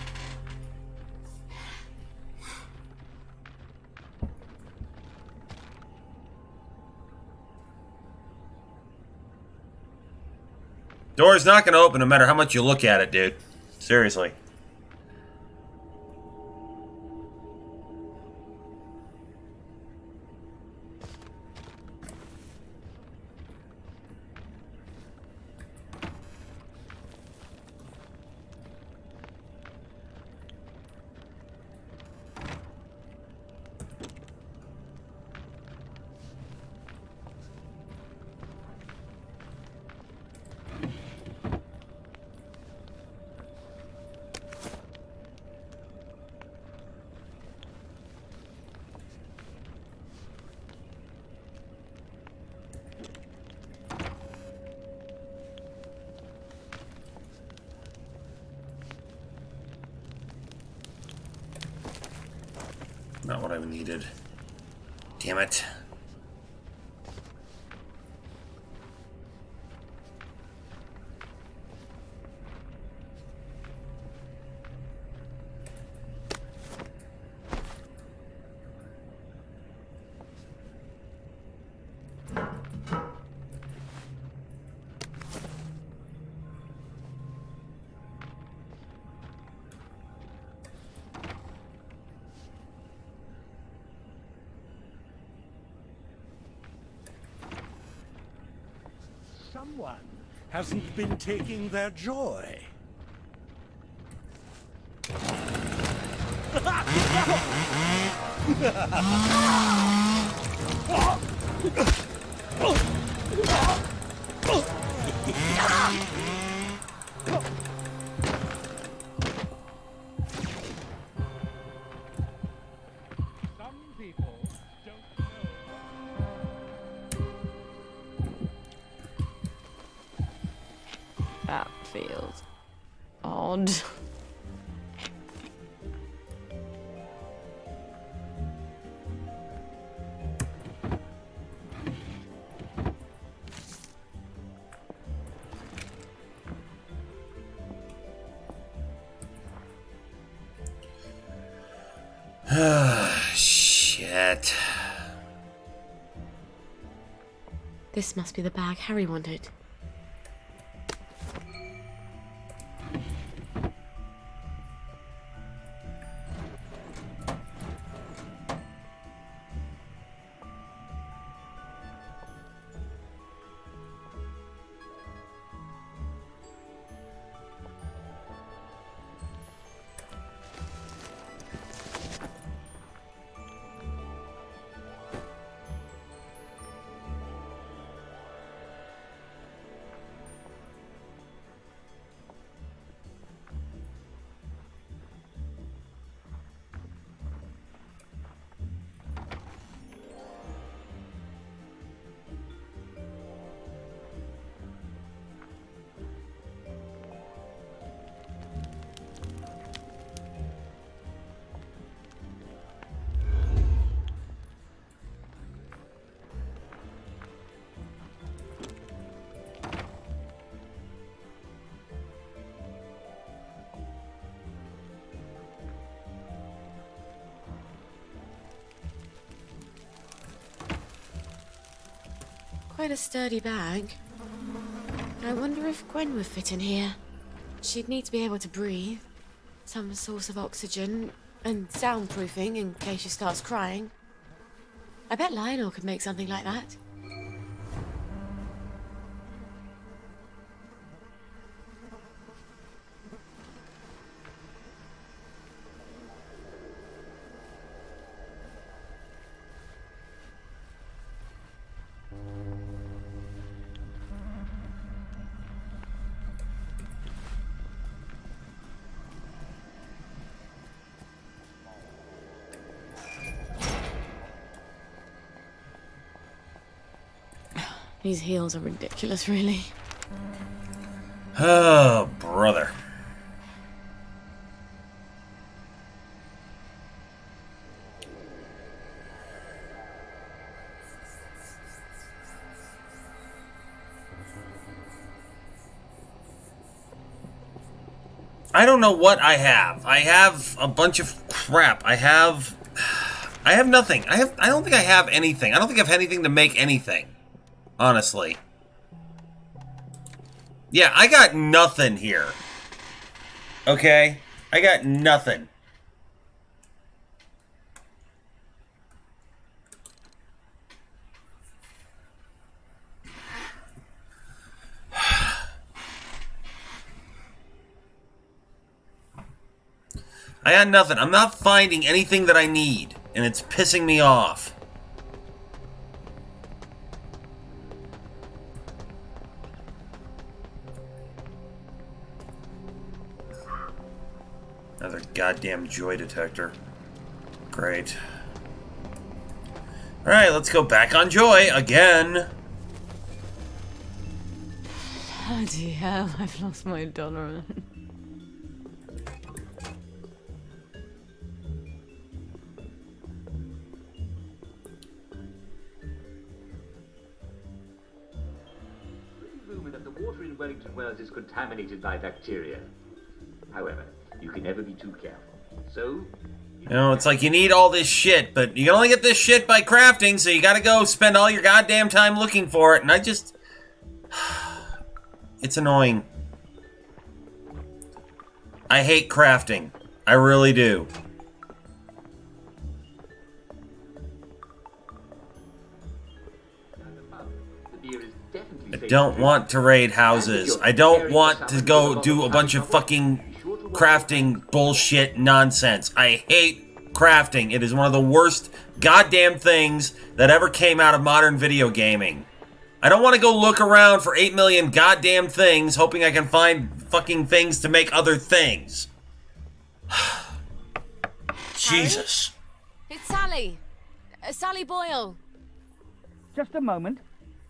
Door's not going to open no matter how much you look at it, dude. Seriously. Not what I needed. Damn it. Someone hasn't been taking their joy. Some people don't know. That feels odd. Shit. This must be the bag Harry wanted. Quite a sturdy bag. I wonder if Gwen would fit in here. She'd need to be able to breathe, some source of oxygen, and soundproofing in case she starts crying. I bet Lionel could make something like that. These heels are ridiculous, really. Oh, brother. I don't know what I have. I have a bunch of crap. I have nothing. I don't think I have anything. I don't think I have anything to make anything. Honestly. Yeah, I got nothing here. Okay? I got nothing. I got nothing. I'm not finding anything that I need, and it's pissing me off. Another goddamn joy detector. Great. Alright, let's go back on Joy again. Bloody hell, I've lost my dollar. Rumour that the water in Wellington Wells is contaminated by bacteria. However, you can never be too careful. So, you know, it's like you need all this shit, but you can only get this shit by crafting, so you gotta go spend all your goddamn time looking for it, and I just... It's annoying. I hate crafting. I really do. the I don't want to raid houses. I don't want to go do a bunch of fucking crafting bullshit nonsense. I hate crafting. It is one of the worst goddamn things that ever came out of modern video gaming. I don't want to go look around for 8 million goddamn things hoping I can find fucking things to make other things. Jesus. It's Sally. Sally Boyle. Just a moment.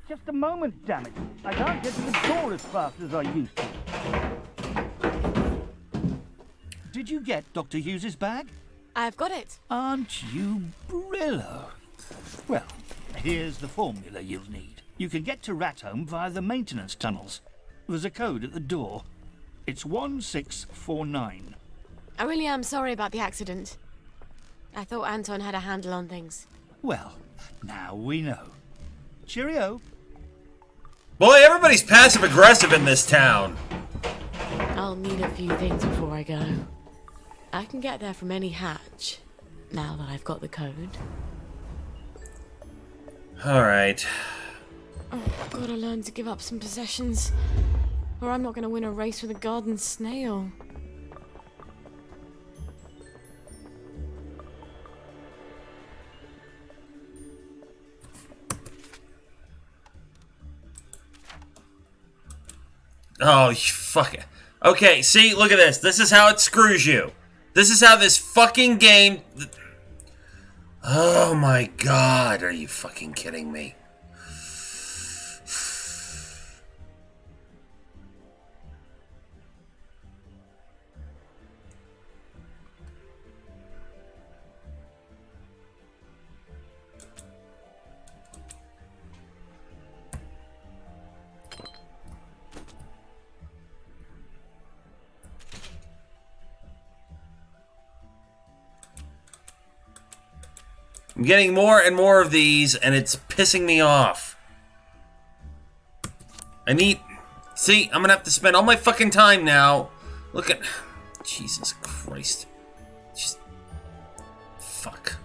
Just a moment, damn it. I can't get to the door as fast as I used to. Did you get Dr. Hughes's bag? I've got it. Aren't you Brillo? Well, here's the formula you'll need. You can get to Rat Home via the maintenance tunnels. There's a code at the door. It's 1649. I really am sorry about the accident. I thought Anton had a handle on things. Well, now we know. Cheerio. Boy, everybody's passive-aggressive in this town. I'll need a few things before I go. I can get there from any hatch, now that I've got the code. Alright. Oh, I've got to learn to give up some possessions, or I'm not going to win a race with a garden snail. Oh, you fuck it. Okay, see, look at this. This is how it screws you. This is how this fucking game... Oh my god, are you fucking kidding me? I'm getting more and more of these, and it's pissing me off. I need... See, I'm gonna have to spend all my fucking time now. Look at... Jesus Christ. Just... Fuck.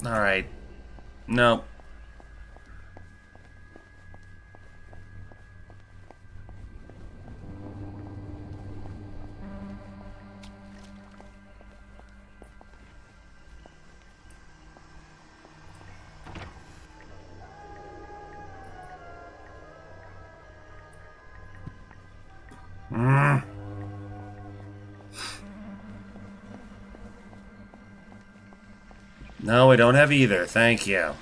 Alright. No. No, we don't have either. Thank you.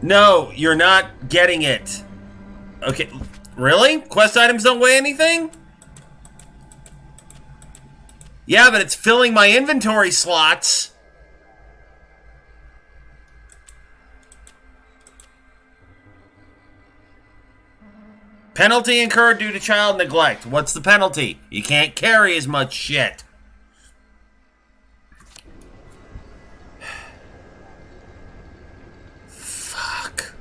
No, you're not getting it. Okay, really? Quest items don't weigh anything? Yeah, but it's filling my inventory slots. Penalty incurred due to child neglect. What's the penalty? You can't carry as much shit. Fuck.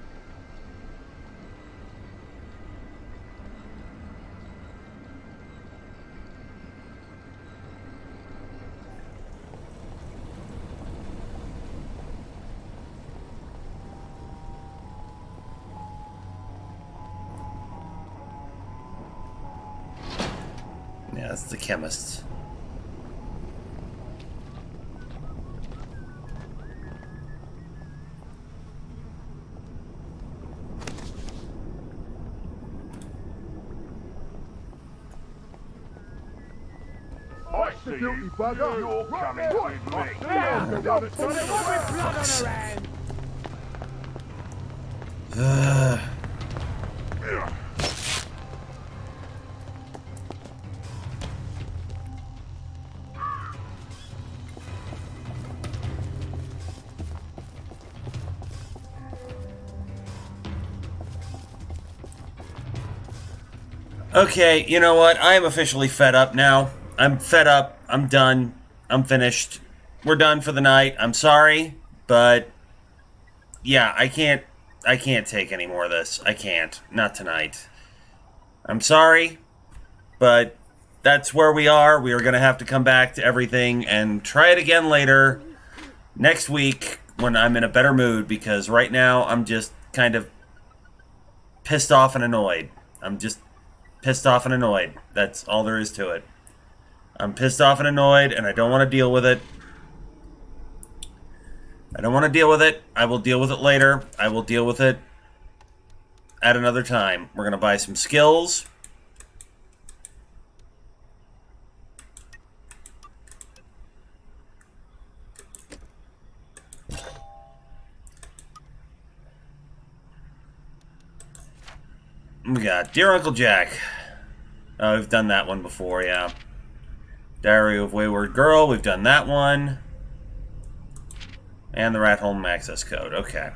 Yeah, that's the chemist. I see you, guilty bugger. You're coming with me. Yeah, don't put blood around. Okay, you know what? I am officially fed up now. I'm fed up. I'm done. I'm finished. We're done for the night. I'm sorry, but yeah, I can't take any more of this. I can't. Not tonight. I'm sorry, but that's where we are. We are going to have to come back to everything and try it again later next week when I'm in a better mood, because right now I'm just kind of pissed off and annoyed. I'm just pissed off and annoyed. That's all there is to it. I'm pissed off and annoyed, and I don't want to deal with it. I don't want to deal with it. I will deal with it later. I will deal with it at another time. We're going to buy some skills. We got Dear Uncle Jack. Oh, we've done that one before, yeah. Diary of Wayward Girl, we've done that one. And the Rat Home access code, okay.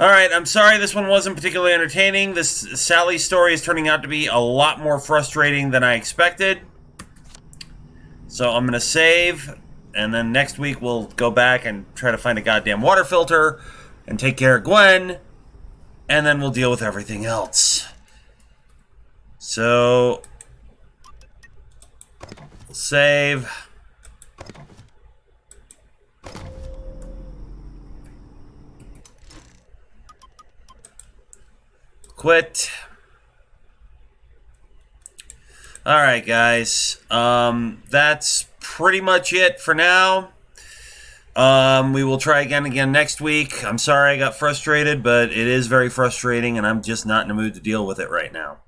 Alright, I'm sorry this one wasn't particularly entertaining. This Sally story is turning out to be a lot more frustrating than I expected. So I'm going to save, and then next week we'll go back and try to find a goddamn water filter and take care of Gwen, and then we'll deal with everything else. So, we'll save. Quit. Alright, guys. That's pretty much it for now. We will try again next week. I'm sorry I got frustrated, but it is very frustrating, and I'm just not in the mood to deal with it right now.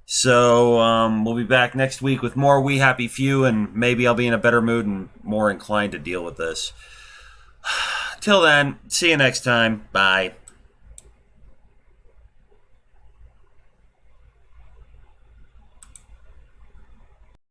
So, we'll be back next week with more We Happy Few, and maybe I'll be in a better mood and more inclined to deal with this. Till then, see you next time. Bye.